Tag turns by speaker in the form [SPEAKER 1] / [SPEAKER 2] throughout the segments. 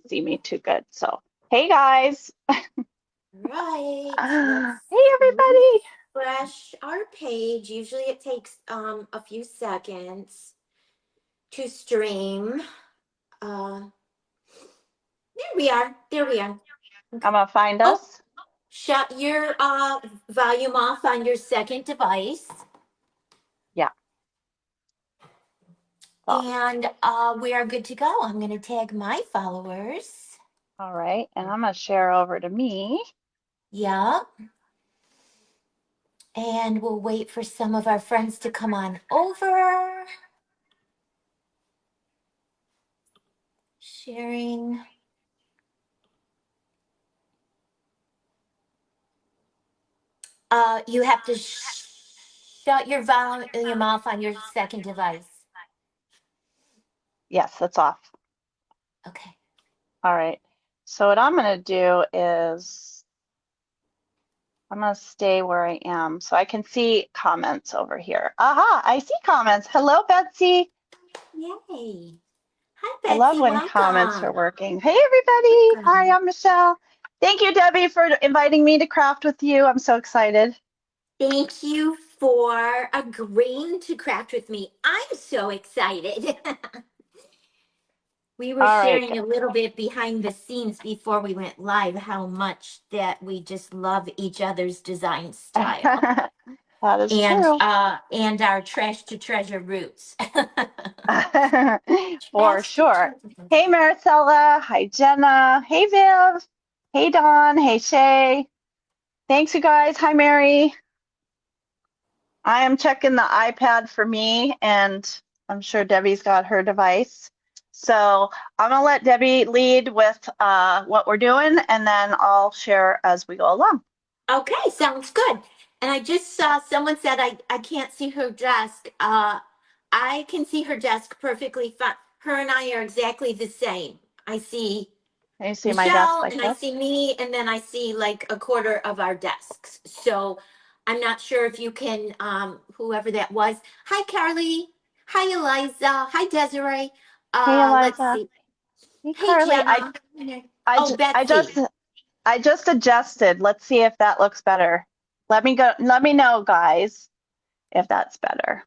[SPEAKER 1] see me too good. So, hey guys.
[SPEAKER 2] Right. Let's
[SPEAKER 1] Hey everybody.
[SPEAKER 2] refresh our page. Usually it takes a few seconds to stream. Uh there we are. There we are. Okay.
[SPEAKER 1] I'm gonna find
[SPEAKER 2] Oh,
[SPEAKER 1] us.
[SPEAKER 2] shut your volume off on your second device.
[SPEAKER 1] Yeah. Off.
[SPEAKER 2] And we are good to go. I'm gonna tag my followers.
[SPEAKER 1] All right. And I'm gonna share over to me.
[SPEAKER 2] Yep. And we'll wait for some of our friends to come on over. Sharing. You have to shut your volume off on your second device.
[SPEAKER 1] Yes, that's off.
[SPEAKER 2] Okay.
[SPEAKER 1] All right. So what I'm gonna do is I'm gonna stay where I am so I can see comments over here. Aha, I see comments. Hello, Betsy.
[SPEAKER 2] Yay. Hi,
[SPEAKER 1] I love
[SPEAKER 2] Betsy.
[SPEAKER 1] when comments are
[SPEAKER 2] Welcome.
[SPEAKER 1] working. Hey, everybody. Hi,
[SPEAKER 2] Welcome.
[SPEAKER 1] I'm Michelle. Thank you, Debbie, for inviting me to craft with you. I'm so excited.
[SPEAKER 2] Thank you for agreeing to craft with me. I'm so excited. We were
[SPEAKER 1] All right.
[SPEAKER 2] sharing a little bit behind the scenes before we went live how much that we just love each other's design style
[SPEAKER 1] That is true.
[SPEAKER 2] and our trash to treasure roots.
[SPEAKER 1] For
[SPEAKER 2] Trash to
[SPEAKER 1] sure.
[SPEAKER 2] treasure.
[SPEAKER 1] Hey, Maricela. Hi, Jenna. Hey, Viv. Hey, Dawn. Hey, Shay. Thanks, you guys. Hi, Mary. I am checking the iPad for me, and I'm sure Debbie's got her device. So I'm gonna let Debbie lead with what we're doing, and then I'll share as we go along.
[SPEAKER 2] Okay, sounds good. And I just saw someone said I can't see her desk. I can see her desk perfectly fine. Her and I are exactly the same. I see
[SPEAKER 1] Can you see my desk
[SPEAKER 2] Michelle
[SPEAKER 1] like
[SPEAKER 2] and I
[SPEAKER 1] this?
[SPEAKER 2] see me, and then I see like a quarter of our desks. So I'm not sure if you can, whoever that was. Hi, Carly. Hi, Eliza. Hi, Desiree.
[SPEAKER 1] Hey,
[SPEAKER 2] Let's
[SPEAKER 1] Eliza.
[SPEAKER 2] see.
[SPEAKER 1] Hey,
[SPEAKER 2] Hey,
[SPEAKER 1] Carly.
[SPEAKER 2] Jenna.
[SPEAKER 1] I,
[SPEAKER 2] Oh,
[SPEAKER 1] ju- I just
[SPEAKER 2] Betsy.
[SPEAKER 1] I just adjusted. Let's see if that looks better. Let me go. Let me know, guys, if that's better.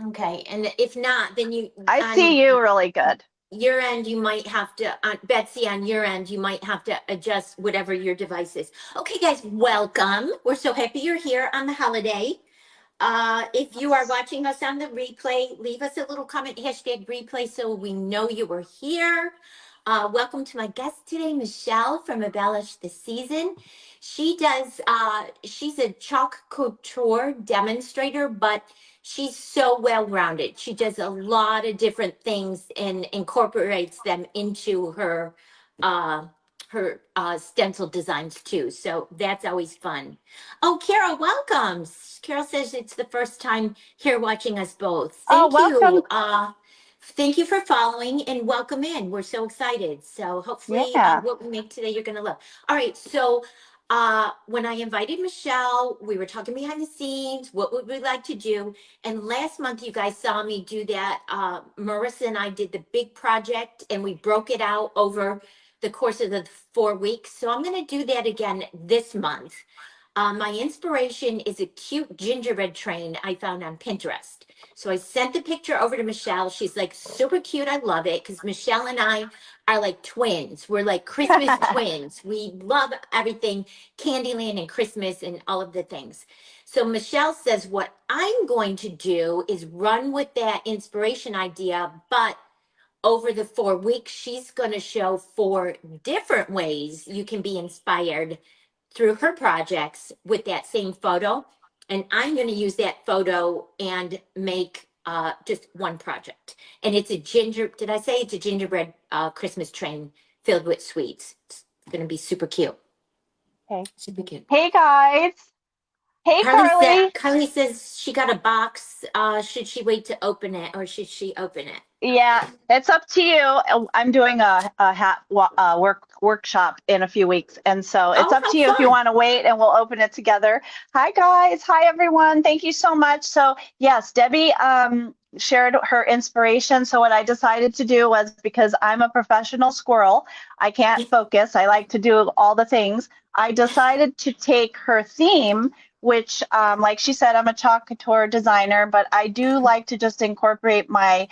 [SPEAKER 2] Okay, and if not, then you
[SPEAKER 1] I
[SPEAKER 2] on
[SPEAKER 1] see you really good.
[SPEAKER 2] your end, you might have to, Betsy, on your end, you might have to adjust whatever your device is. Okay, guys, welcome. We're so happy you're here on the holiday. If you are
[SPEAKER 1] Yes.
[SPEAKER 2] watching us on the replay, leave us a little comment, hashtag replay, so we know you were here. Welcome to my guest today, Michelle from Embellish the Season. She's a chalk couture demonstrator, but she's so well-rounded. She does a lot of different things and incorporates them into uh, her stencil designs too. So that's always fun. Oh, Carol, welcome. Carol says it's the first time here watching us both.
[SPEAKER 1] Oh,
[SPEAKER 2] Thank
[SPEAKER 1] welcome.
[SPEAKER 2] you. Thank you for following and welcome in. We're so excited. So hopefully
[SPEAKER 1] Yeah.
[SPEAKER 2] what we make today you're gonna love. All right, so when I invited Michelle, we were talking behind the scenes, what would we like to do? And last month you guys saw me do that. Marissa and I did the big project and we broke it out over the course of the 4 weeks. So I'm gonna do that again this month. My inspiration is a cute gingerbread train I found on Pinterest. So I sent the picture over to Michelle. She's like, super cute. I love it. Because Michelle and I are like twins. We're like Christmas twins. We love everything Candyland and Christmas and all of the things. So Michelle says, what I'm going to do is run with that inspiration idea, but over the 4 weeks, she's going to show 4 different ways you can be inspired through her projects with that same photo. And I'm going to use that photo and make just one project. And it's did I say it's a gingerbread Christmas train filled with sweets? It's going to be super cute.
[SPEAKER 1] Okay.
[SPEAKER 2] Super cute.
[SPEAKER 1] Hey, guys. Hey, Carly.
[SPEAKER 2] Carly says she got a box. Should she wait to open it or should she open it?
[SPEAKER 1] Yeah, it's up to you. I'm doing a workshop in a few weeks, and so it's
[SPEAKER 2] Oh,
[SPEAKER 1] up
[SPEAKER 2] how
[SPEAKER 1] to you if you
[SPEAKER 2] fun.
[SPEAKER 1] want to wait, and we'll open it together. Hi, guys. Hi, everyone. Thank you so much. So, yes, Debbie shared her inspiration. So what I decided to do was, because I'm a professional squirrel, I can't focus. I like to do all the things. I decided to take her theme, which, like she said, I'm a chalk couture designer, but I do like to just incorporate my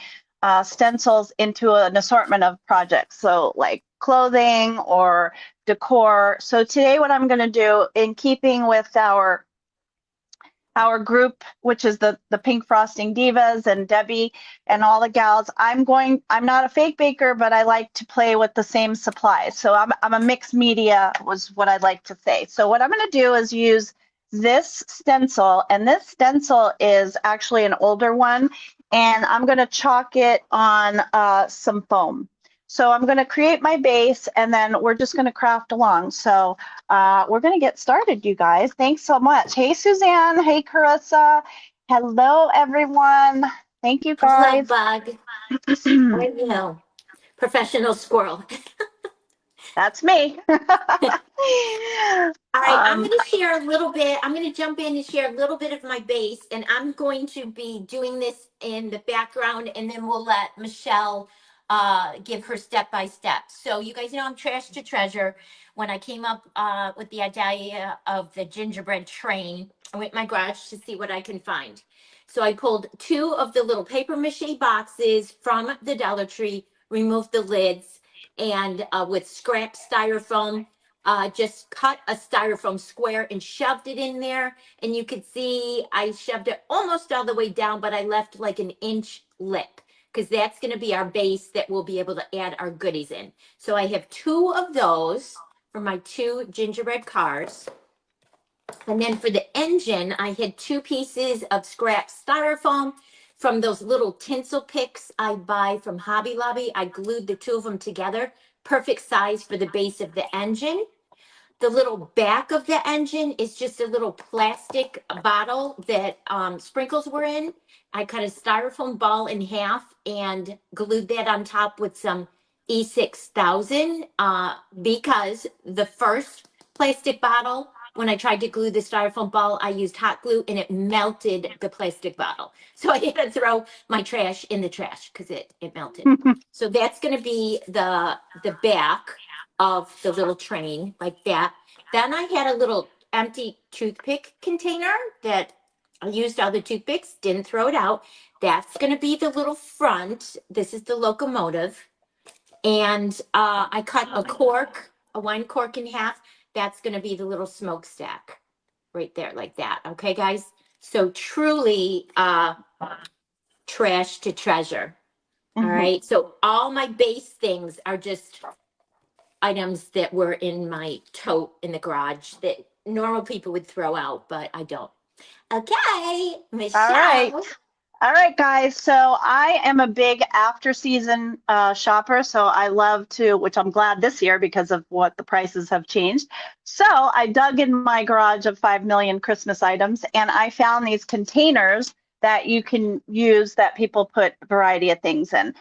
[SPEAKER 1] stencils into an assortment of projects. So like clothing or decor. So today what I'm going to do, in keeping with our group, which is the Pink Frosting Divas and Debbie and all the gals, I'm not a fake baker, but I like to play with the same supplies. So I'm a mixed media, was what I'd like to say. So what I'm going to do is use this stencil, and this stencil is actually an older one, and I'm going to chalk it on some foam. So I'm going to create my base, and then we're just going to craft along. So we're going to get started, you guys. Thanks so much. Hey, Suzanne. Hey, Carissa. Hello, everyone. Thank you,
[SPEAKER 2] Hello,
[SPEAKER 1] guys.
[SPEAKER 2] Bug. I know. Professional squirrel.
[SPEAKER 1] That's me.
[SPEAKER 2] All right, I'm
[SPEAKER 1] um,
[SPEAKER 2] going to share a little bit. I'm going to jump in and share a little bit of my base, and I'm going to be doing this in the background, and then we'll let Michelle give her step by step. So you guys know I'm trash to treasure. When I came up with the idea of the gingerbread train, I went in my garage to see what I can find. So I pulled two of the little paper mache boxes from the Dollar Tree, removed the lids, and with scrap styrofoam, just cut a styrofoam square and shoved it in there. And you could see I shoved it almost all the way down, but I left like an inch lip, because that's going to be our base that we'll be able to add our goodies in. So I have two of those for my two gingerbread cars. And then for the engine, I had two pieces of scrap styrofoam from those little tinsel picks I buy from Hobby Lobby. I glued the two of them together, perfect size for the base of the engine. The little back of the engine is just a little plastic bottle that sprinkles were in. I cut a styrofoam ball in half and glued that on top with some E6000 because the first plastic bottle, when I tried to glue the styrofoam ball, I used hot glue and it melted the plastic bottle. So I had to throw my trash in the trash because it melted. So that's going to be the back of the little train like that. Then I had a little empty toothpick container that I used all the toothpicks, didn't throw it out. That's going to be the little front. This is the locomotive. And I cut a cork, a wine cork in half. That's going to be the little smokestack right there, like that. Okay, guys? So truly trash to treasure. All right. So all my base things are just items that were in my tote in the garage that normal people would throw out, but I don't. Okay,
[SPEAKER 1] All right.
[SPEAKER 2] Michelle.
[SPEAKER 1] All right, guys. So I am a big after season shopper. So I love to, which I'm glad this year because of what the prices have changed. So I dug in my garage of 5 million Christmas items, and I found these containers that you can use that people put a variety of things in.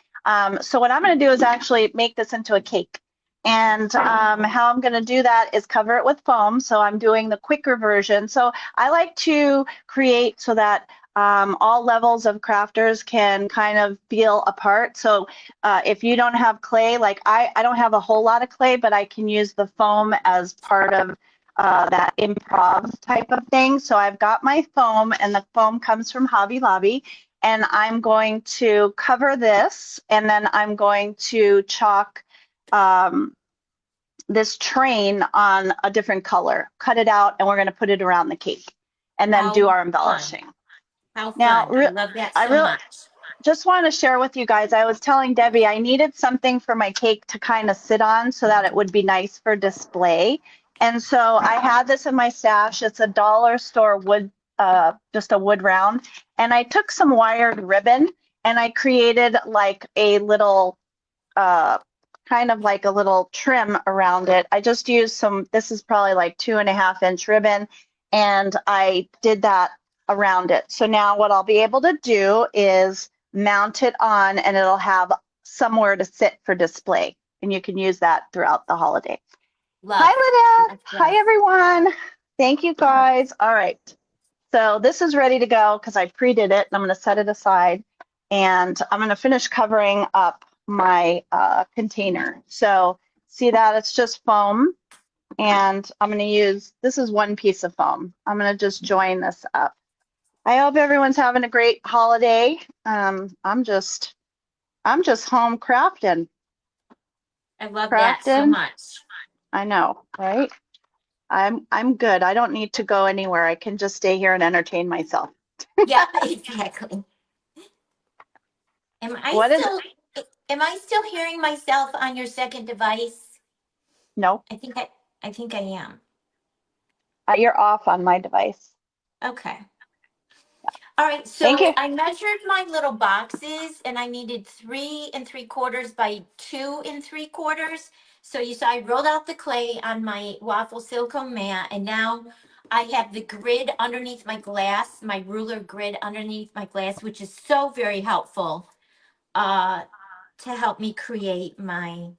[SPEAKER 1] So what I'm going to do is actually make this into a cake. And how I'm going to do that is cover it with foam. So I'm doing the quicker version. So I like to create so that all levels of crafters can kind of feel a part. So if you don't have clay, like I don't have a whole lot of clay, but I can use the foam as part of that improv type of thing. So I've got my foam, and the foam comes from Hobby Lobby. And I'm going to cover this, and then I'm going to chalk this train on a different color, cut it out, and we're going to put it around the cake and then do
[SPEAKER 2] How
[SPEAKER 1] our
[SPEAKER 2] fun.
[SPEAKER 1] embellishing.
[SPEAKER 2] How
[SPEAKER 1] Now,
[SPEAKER 2] fun. I love that
[SPEAKER 1] I
[SPEAKER 2] so
[SPEAKER 1] really
[SPEAKER 2] much.
[SPEAKER 1] just want to share with you guys, I was telling Debbie I needed something for my cake to kind of sit on so that it would be nice for display. And so I had this in my stash. It's a dollar store wood, just a wood round. And I took some wired ribbon and I created like a little, kind of like a little trim around it. I just used some, this is probably like 2.5 inch ribbon, and I did that around it. So now what I'll be able to do is mount it on, and it'll have somewhere to sit for display. And you can use that throughout the holiday.
[SPEAKER 2] Love.
[SPEAKER 1] Hi, Lynette.
[SPEAKER 2] Love,
[SPEAKER 1] Hi,
[SPEAKER 2] love.
[SPEAKER 1] everyone. Thank you, guys. All right. So this is ready to go because I pre-did it, and I'm going to set it aside. and I'm going to finish covering up my container. So see that it's just foam, and I'm going to use, this is one piece of foam. I'm going to just join this up. I hope everyone's having a great holiday. I'm just home
[SPEAKER 2] I love that so
[SPEAKER 1] crafting.
[SPEAKER 2] much.
[SPEAKER 1] I know, right? I'm good. I don't need to go anywhere. I can just stay here and entertain myself.
[SPEAKER 2] Yep, exactly. Am I
[SPEAKER 1] What is it?
[SPEAKER 2] still am I still hearing myself on your second device?
[SPEAKER 1] No,
[SPEAKER 2] I think I I think I am.
[SPEAKER 1] you're off on my device.
[SPEAKER 2] Okay. All right,
[SPEAKER 1] Thank
[SPEAKER 2] so
[SPEAKER 1] you.
[SPEAKER 2] I measured my little boxes and I needed 3 3/4 by 2 3/4. So you saw I rolled out the clay on my waffle silicone mat, and now I have the grid underneath my glass, my ruler grid underneath my glass, which is so very helpful uh, to help me create my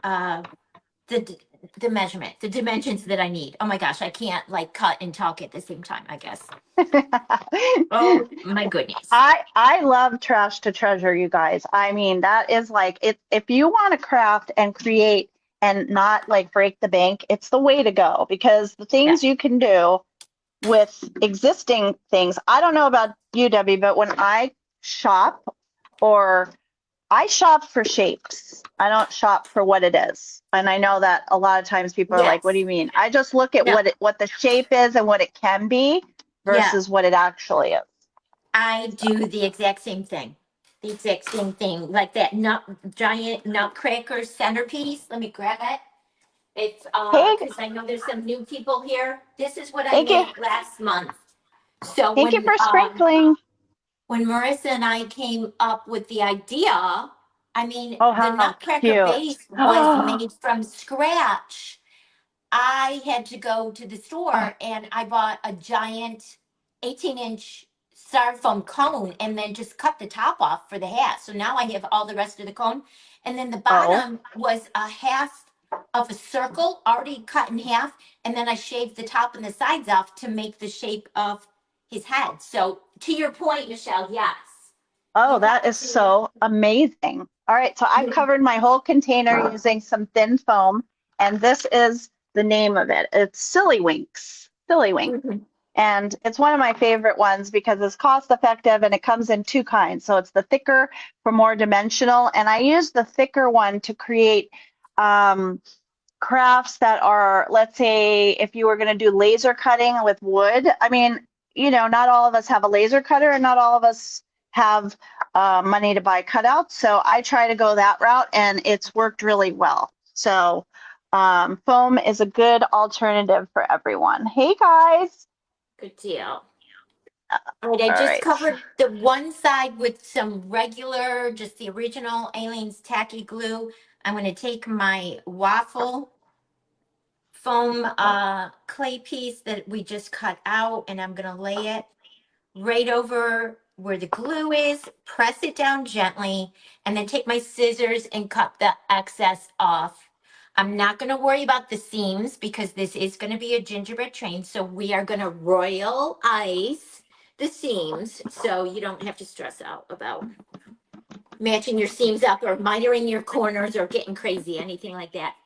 [SPEAKER 2] uh, the d- the measurement, the dimensions that I need. Oh my gosh, I can't like cut and talk at the same time, I guess. Oh my goodness.
[SPEAKER 1] I love trash to treasure, you guys. I mean, that is like it if you want to craft and create and not like break the bank, it's the way to go because the
[SPEAKER 2] Yeah.
[SPEAKER 1] things you can do with existing things. I don't know about you, Debbie, but when I shop or I shop for shapes. I don't shop for what it is. And I know that a lot of times people are like, "What do
[SPEAKER 2] Yes.
[SPEAKER 1] you mean?" I just look at
[SPEAKER 2] No.
[SPEAKER 1] what the shape is and what it can be
[SPEAKER 2] Yeah.
[SPEAKER 1] versus what it actually is.
[SPEAKER 2] I do the exact same thing. The exact same thing. Like that giant nutcracker centerpiece. Let me grab it. It's
[SPEAKER 1] Hey,
[SPEAKER 2] because I know there's some new people here. This is what I
[SPEAKER 1] thank you.
[SPEAKER 2] made last month. So
[SPEAKER 1] Thank you for sprinkling.
[SPEAKER 2] when Marissa and I came up with the idea, I mean
[SPEAKER 1] Oh,
[SPEAKER 2] the
[SPEAKER 1] how
[SPEAKER 2] nutcracker
[SPEAKER 1] cute.
[SPEAKER 2] base was made from scratch. I had to go to the store and I bought a giant 18-inch styrofoam cone and then just cut the top off for the hat. So now I have all the rest of the cone. And then the
[SPEAKER 1] Oh,
[SPEAKER 2] bottom was a half of a circle already cut in half. And then I shaved the top and the sides off to make the shape of his head. So to your point, Michelle, yes,
[SPEAKER 1] oh,
[SPEAKER 2] you
[SPEAKER 1] that
[SPEAKER 2] have
[SPEAKER 1] is
[SPEAKER 2] to.
[SPEAKER 1] so amazing. All right, so I've covered my whole container using some thin foam, and this is the name of it. It's Silly Winks. Silly Winks.
[SPEAKER 2] Mhm.
[SPEAKER 1] And it's one of my favorite ones because it's cost effective and it comes in two kinds. So it's the thicker for more dimensional. And I use the thicker one to create um, crafts that are, let's say, if you were going to do laser cutting with wood. I mean, not all of us have a laser cutter and not all of us have money to buy cutouts. So I try to go that route and it's worked really well. So foam is a good alternative for everyone. Hey guys.
[SPEAKER 2] Good deal. All right, I
[SPEAKER 1] All
[SPEAKER 2] just
[SPEAKER 1] right.
[SPEAKER 2] covered the one side with some regular, just the original Aleene's tacky glue. I'm going to take my waffle foam clay piece that we just cut out and I'm going to lay it right over where the glue is, press it down gently, and then take my scissors and cut the excess off. I'm not going to worry about the seams because this is going to be a gingerbread train. So we are going to royal ice the seams so you don't have to stress out about matching your seams up or mitering your corners or getting crazy, anything like that.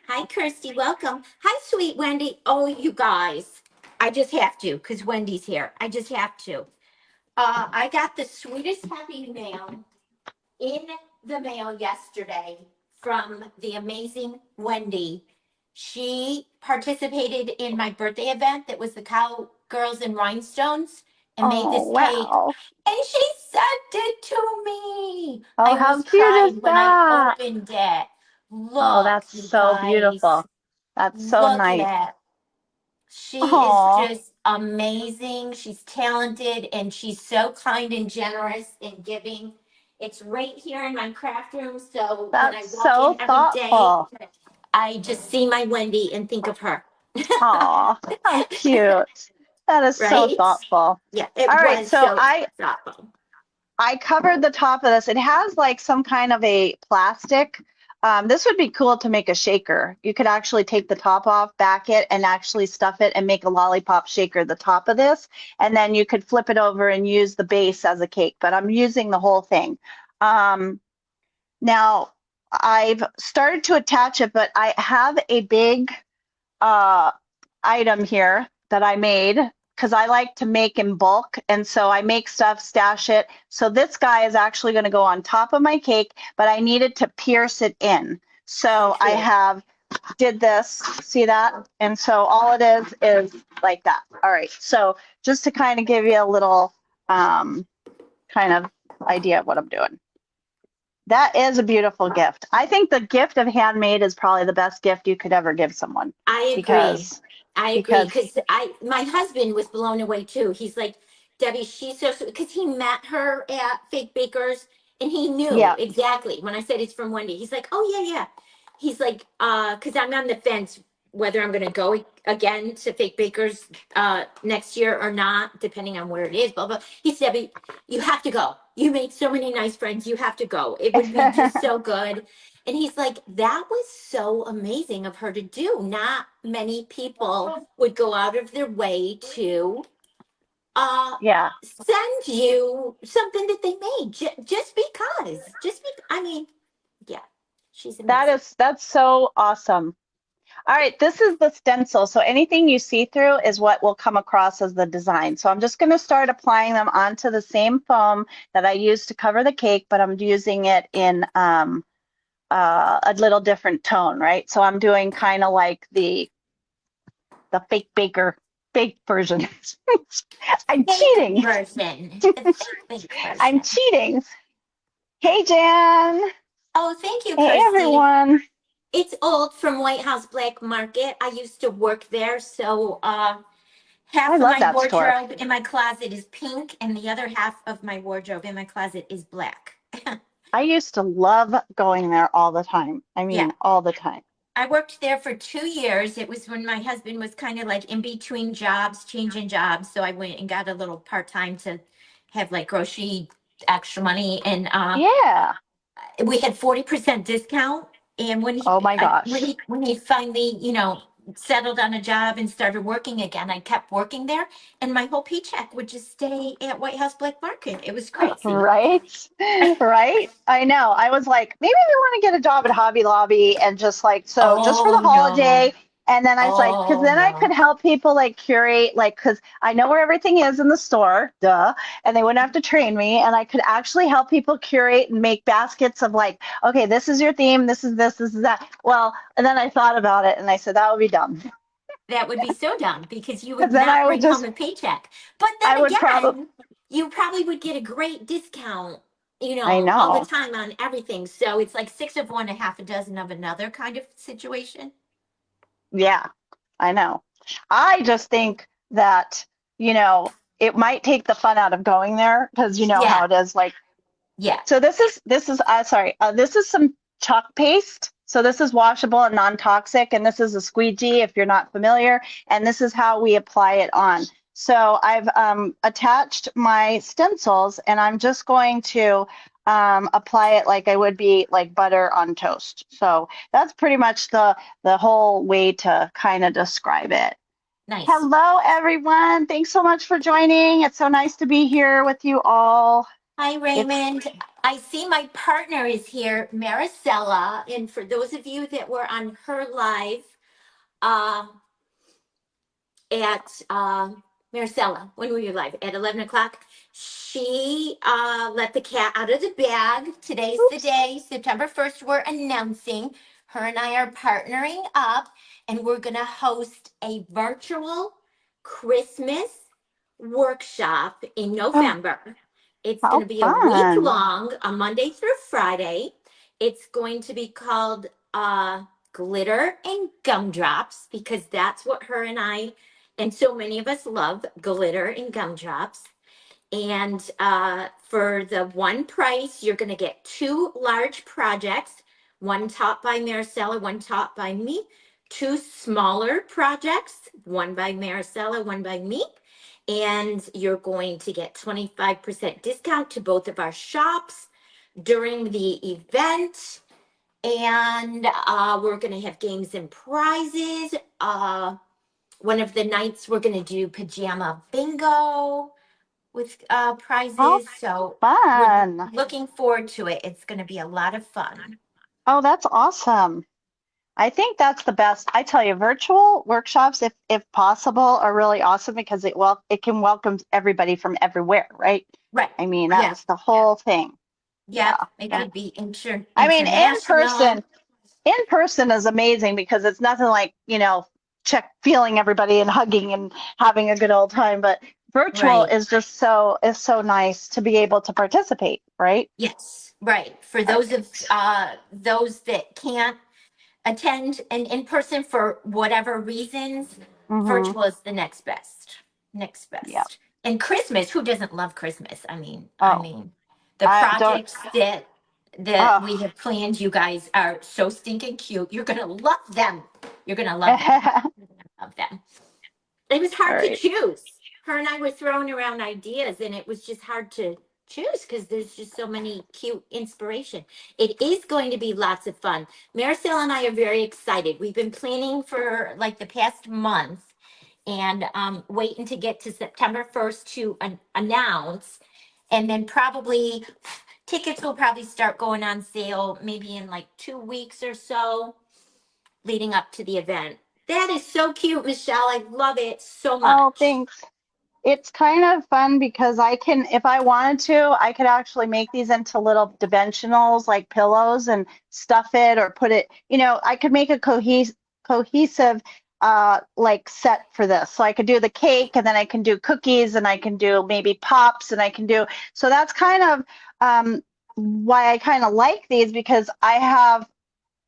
[SPEAKER 2] Hi, Kirsty. Welcome. Hi, sweet Wendy. Oh, you guys. I just have to because Wendy's here. I just have to. I got the sweetest happy mail in the mail yesterday from the amazing Wendy. She participated in my birthday event that was the Cowgirls and Rhinestones and made
[SPEAKER 1] Oh,
[SPEAKER 2] this cake.
[SPEAKER 1] wow.
[SPEAKER 2] And she sent it to me.
[SPEAKER 1] Oh,
[SPEAKER 2] I
[SPEAKER 1] how
[SPEAKER 2] almost
[SPEAKER 1] cute is
[SPEAKER 2] cried when I
[SPEAKER 1] that?
[SPEAKER 2] opened it.
[SPEAKER 1] Oh,
[SPEAKER 2] Look,
[SPEAKER 1] that's
[SPEAKER 2] you
[SPEAKER 1] so
[SPEAKER 2] guys.
[SPEAKER 1] beautiful. That's so
[SPEAKER 2] Look
[SPEAKER 1] nice.
[SPEAKER 2] at she is
[SPEAKER 1] Oh,
[SPEAKER 2] just amazing. She's talented and she's so kind and generous in giving. It's right here in my craft room. So when I
[SPEAKER 1] that's
[SPEAKER 2] walk
[SPEAKER 1] so
[SPEAKER 2] in every day,
[SPEAKER 1] thoughtful.
[SPEAKER 2] I just see my Wendy and think of her.
[SPEAKER 1] Oh, how cute. That is so
[SPEAKER 2] Right?
[SPEAKER 1] thoughtful.
[SPEAKER 2] Yeah,
[SPEAKER 1] All
[SPEAKER 2] it
[SPEAKER 1] right,
[SPEAKER 2] was
[SPEAKER 1] so
[SPEAKER 2] so thoughtful.
[SPEAKER 1] I covered the top of this. It has like some kind of a plastic. This would be cool to make a shaker. You could actually take the top off, back it, and actually stuff it and make a lollipop shaker the top of this. And then you could flip it over and use the base as a cake, but I'm using the whole thing. Now, I've started to attach it, but I have a big uh, item here that I made because I like to make in bulk. And so I make stuff, stash it. So this guy is actually going to go on top of my cake, but I needed to pierce it in.
[SPEAKER 2] So
[SPEAKER 1] So I
[SPEAKER 2] cute.
[SPEAKER 1] have did this, see that? And so all it is like that. All right. So just to kind of give you a little kind of idea of what I'm doing. That is a beautiful gift. I think the gift of handmade is probably the best gift you could ever give someone
[SPEAKER 2] I agree.
[SPEAKER 1] because
[SPEAKER 2] I agree
[SPEAKER 1] because
[SPEAKER 2] because my husband was blown away too. He's like, Debbie, she's so because he met her at Fake Bakers and he knew
[SPEAKER 1] yeah.
[SPEAKER 2] exactly when I said it's from Wendy. He's like, oh yeah, yeah. He's like, because I'm on the fence whether I'm gonna go again to Fake Bakers next year or not, depending on where it is. Blah blah. He said, Debbie, you have to go. You made so many nice friends. You have to go. It would be just so good. And he's like, that was so amazing of her to do. Not many people would go out of their way to uh
[SPEAKER 1] Yeah.
[SPEAKER 2] send you something that they made just because. I mean, yeah, she's amazing.
[SPEAKER 1] That's so awesome. All right, this is the stencil. So anything you see through is what will come across as the design. So I'm just going to start applying them onto the same foam that I used to cover the cake, but I'm using it in a little different tone, right? So I'm doing kind of like the fake baker fake version. I'm
[SPEAKER 2] Fake
[SPEAKER 1] cheating.
[SPEAKER 2] version. The fake
[SPEAKER 1] I'm
[SPEAKER 2] version.
[SPEAKER 1] cheating. Hey, Jan.
[SPEAKER 2] Oh, thank you,
[SPEAKER 1] Hey,
[SPEAKER 2] Kirsty.
[SPEAKER 1] everyone.
[SPEAKER 2] It's old from White House Black Market. I used to work there, so
[SPEAKER 1] I
[SPEAKER 2] half of
[SPEAKER 1] love
[SPEAKER 2] my
[SPEAKER 1] that store.
[SPEAKER 2] wardrobe in my closet is pink, and the other half of my wardrobe in my closet is black.
[SPEAKER 1] I used to love going there all the time. I
[SPEAKER 2] Yeah.
[SPEAKER 1] mean, all the time.
[SPEAKER 2] I worked there for 2 years. It was when my husband was kind of like in between jobs, changing jobs. So I went and got a little part time to have like grocery extra money. And
[SPEAKER 1] Yeah.
[SPEAKER 2] we had 40% discount. And
[SPEAKER 1] Oh my gosh.
[SPEAKER 2] when he finally, settled on a job and started working again, I kept working there, and my whole paycheck would just stay at White House Black Market. It was crazy.
[SPEAKER 1] Right? Right? I know. I was like, maybe I want to get a job at Hobby Lobby and just like, so just for the
[SPEAKER 2] Oh no.
[SPEAKER 1] holiday. And then I was like, because
[SPEAKER 2] Oh
[SPEAKER 1] then I could
[SPEAKER 2] no.
[SPEAKER 1] help people like curate, like, because I know where everything is in the store, duh, and they wouldn't have to train me. And I could actually help people curate and make baskets of like, okay, this is your theme, this is that. Well, and then I thought about it and I said, that would be dumb.
[SPEAKER 2] That would be so dumb because you would
[SPEAKER 1] Because then
[SPEAKER 2] not
[SPEAKER 1] I would
[SPEAKER 2] bring home
[SPEAKER 1] just,
[SPEAKER 2] a paycheck. But
[SPEAKER 1] I
[SPEAKER 2] then
[SPEAKER 1] would probably,
[SPEAKER 2] again, you probably would get a great discount,
[SPEAKER 1] I
[SPEAKER 2] all the
[SPEAKER 1] know.
[SPEAKER 2] time on everything. So it's like six of one, a half a dozen of another kind of situation.
[SPEAKER 1] Yeah, I know. I just think that, it might take the fun out of going there because you know how
[SPEAKER 2] Yeah,
[SPEAKER 1] it is. Like,
[SPEAKER 2] yeah.
[SPEAKER 1] so this is sorry, this is some chalk paste. So this is washable and non-toxic, and this is a squeegee if you're not familiar. And this is how we apply it on. So I've attached my stencils, and I'm just going to apply it like I would be like butter on toast. So that's pretty much the whole way to kind of describe it.
[SPEAKER 2] Nice.
[SPEAKER 1] Hello, everyone. Thanks so much for joining. It's so nice to be here with you all.
[SPEAKER 2] Hi,
[SPEAKER 1] It's
[SPEAKER 2] Raymond. I see my partner is here, Maricela. And for those of you that were on her live, uh, at Maricela, when were you live? At 11 o'clock. She let the cat out of the bag. Today's the
[SPEAKER 1] oops.
[SPEAKER 2] day, September 1st. We're announcing her and I are partnering up, and we're going to host a virtual Christmas workshop in
[SPEAKER 1] Oh,
[SPEAKER 2] November. It's going
[SPEAKER 1] how
[SPEAKER 2] to be a week
[SPEAKER 1] fun.
[SPEAKER 2] long, a Monday through Friday. It's going to be called Glitter and Gumdrops because that's what her and I and so many of us love glitter and gumdrops. And for the one price, you're going to get two large projects, one taught by Maricela, one taught by me, two smaller projects, one by Maricela, one by me. And you're going to get 25% discount to both of our shops during the event. And we're going to have games and prizes. One of the nights we're going to do pajama bingo with
[SPEAKER 1] How
[SPEAKER 2] prizes. So we're
[SPEAKER 1] fun.
[SPEAKER 2] looking forward to it. It's going to be a lot of fun.
[SPEAKER 1] Oh, that's awesome. I think that's the best. I tell you, virtual workshops, if possible, are really awesome because it can welcome everybody from everywhere, right?
[SPEAKER 2] Right.
[SPEAKER 1] I mean,
[SPEAKER 2] Yeah.
[SPEAKER 1] that's the whole thing.
[SPEAKER 2] Yep.
[SPEAKER 1] Yeah.
[SPEAKER 2] It
[SPEAKER 1] And
[SPEAKER 2] could be
[SPEAKER 1] I mean,
[SPEAKER 2] international.
[SPEAKER 1] in person is amazing because it's nothing like, check feeling everybody and hugging and having a good old time, but virtual
[SPEAKER 2] Right.
[SPEAKER 1] is just is so nice to be able to participate, right?
[SPEAKER 2] Yes. Right. For
[SPEAKER 1] All
[SPEAKER 2] those of
[SPEAKER 1] right.
[SPEAKER 2] those that can't attend an in person for whatever reasons,
[SPEAKER 1] Mm-hmm.
[SPEAKER 2] virtual is the next best. Next
[SPEAKER 1] Yeah.
[SPEAKER 2] best. And Christmas, who doesn't love Christmas? I
[SPEAKER 1] Oh,
[SPEAKER 2] mean, the
[SPEAKER 1] I don't.
[SPEAKER 2] projects that we
[SPEAKER 1] Oh.
[SPEAKER 2] have planned, you guys are so stinking cute. You're gonna love them. You're gonna love them. You're gonna love them. It was
[SPEAKER 1] All
[SPEAKER 2] hard to
[SPEAKER 1] right.
[SPEAKER 2] choose. Her and I were throwing around ideas, and it was just hard to choose because there's just so many cute inspiration. It is going to be lots of fun. Maricel and I are very excited. We've been planning for like the past month and waiting to get to September 1st to announce. And then probably tickets will probably start going on sale maybe in like 2 weeks or so leading up to the event. That is so cute, Michelle. I love it so
[SPEAKER 1] Oh,
[SPEAKER 2] much.
[SPEAKER 1] thanks. It's kind of fun because if I wanted to, I could actually make these into little dimensionals like pillows and stuff it or put it, I could make a cohesive like set for this. So I could do the cake and then I can do cookies and I can do maybe pops and so that's kind of why I kind of like these because I have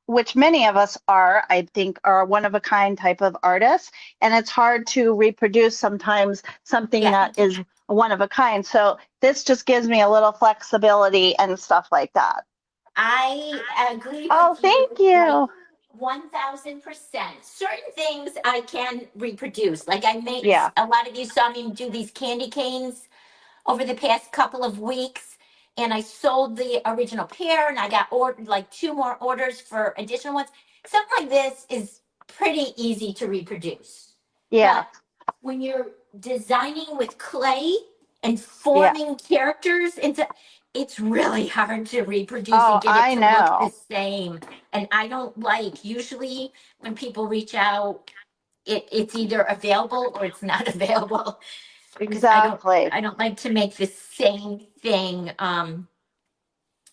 [SPEAKER 1] which many of us are, I think, are one of a kind type of artists. And it's hard to reproduce sometimes something
[SPEAKER 2] Yeah,
[SPEAKER 1] that is one of a kind. So this just gives me a little flexibility and stuff like that.
[SPEAKER 2] I agree
[SPEAKER 1] Oh,
[SPEAKER 2] with
[SPEAKER 1] thank
[SPEAKER 2] you like
[SPEAKER 1] you.
[SPEAKER 2] 1000%. Certain things I can reproduce. Like I made
[SPEAKER 1] Yeah,
[SPEAKER 2] a lot of you saw me do these candy canes over the past couple of weeks. And I sold the original pair and I got ordered like two more orders for additional ones. Something like this is pretty easy to reproduce.
[SPEAKER 1] yeah,
[SPEAKER 2] But when you're designing with clay and
[SPEAKER 1] yeah.
[SPEAKER 2] forming characters into it's really hard to reproduce and
[SPEAKER 1] Oh,
[SPEAKER 2] get it
[SPEAKER 1] I
[SPEAKER 2] to look the
[SPEAKER 1] know.
[SPEAKER 2] same. And I don't like usually when people reach out, it's either available or it's not available because
[SPEAKER 1] Exactly.
[SPEAKER 2] I don't like to make the same thing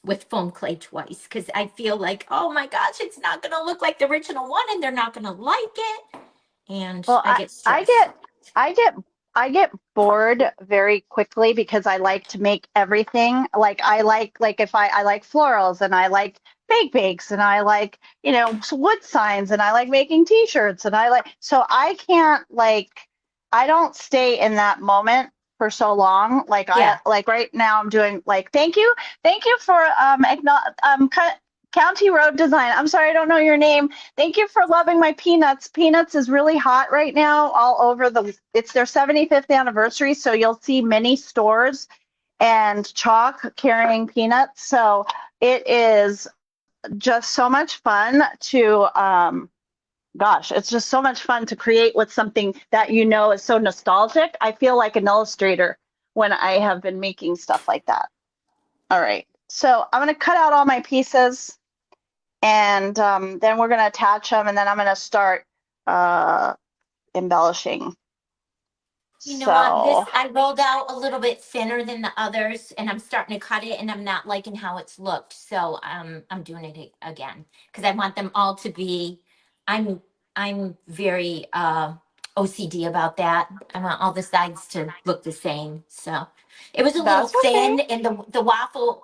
[SPEAKER 2] with foam clay twice because I feel like, oh my gosh, it's not gonna look like the original one and they're not gonna like it. And
[SPEAKER 1] Well,
[SPEAKER 2] I get
[SPEAKER 1] I
[SPEAKER 2] stressed.
[SPEAKER 1] get, I get, I get bored very quickly because I like to make everything. Like if I like florals and I like bakes and I like, wood signs and I like making t-shirts and so I can't I don't stay in that moment for so long.
[SPEAKER 2] Yeah.
[SPEAKER 1] Like right now I'm doing thank you for, County Road Design. I'm sorry, I don't know your name. Thank you for loving my peanuts. Peanuts is really hot right now all over it's their 75th anniversary, so you'll see many stores and chalk carrying peanuts. So it is just so much fun it's just so much fun to create with something that is so nostalgic. I feel like an illustrator when I have been making stuff like that. All right. So I'm going to cut out all my pieces and then we're going to attach them and then I'm going to start uh, embellishing.
[SPEAKER 2] You know what?
[SPEAKER 1] So
[SPEAKER 2] I rolled out a little bit thinner than the others, and I'm starting to cut it, and I'm not liking how it's looked. So I'm doing it again because I want them all to be. I'm I'm very OCD about that. I want all the sides to look the same. So it was a little
[SPEAKER 1] that's okay.
[SPEAKER 2] thin, and the waffle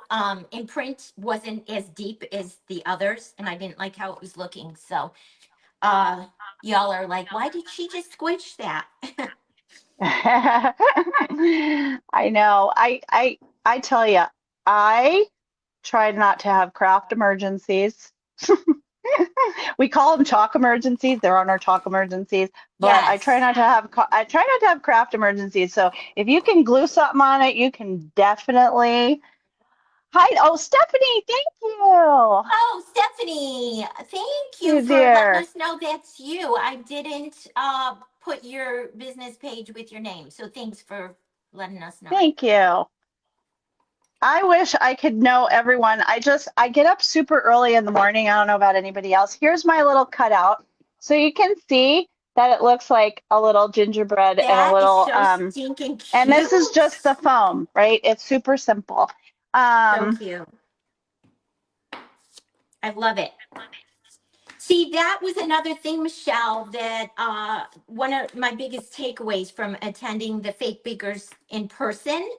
[SPEAKER 2] imprint wasn't as deep as the others, and I didn't like how it was looking. So uh, y'all are like, why did she just squish that?
[SPEAKER 1] I know. I tell you, I tried not to have craft emergencies. We call them chalk emergencies. There aren't our chalk emergencies, but
[SPEAKER 2] Yes.
[SPEAKER 1] I try not to have craft emergencies. So if you can glue something on it, you can definitely. Hi. Oh, Stephanie, thank you.
[SPEAKER 2] Oh, Stephanie, thank you
[SPEAKER 1] You
[SPEAKER 2] for letting
[SPEAKER 1] dear.
[SPEAKER 2] us know that's you. I didn't put your business page with your name, so thanks for letting us know.
[SPEAKER 1] Thank you. I wish I could know everyone. I get up super early in the morning. I don't know about anybody else. Here's my little cutout. So you can see that it looks like a little gingerbread and a
[SPEAKER 2] That is
[SPEAKER 1] little,
[SPEAKER 2] so stinking
[SPEAKER 1] and
[SPEAKER 2] cute.
[SPEAKER 1] this is just the foam, right? It's super simple.
[SPEAKER 2] So
[SPEAKER 1] Um,
[SPEAKER 2] cute. I love it. See, that was another thing, Michelle, that one of my biggest takeaways from attending the fake bakers in person.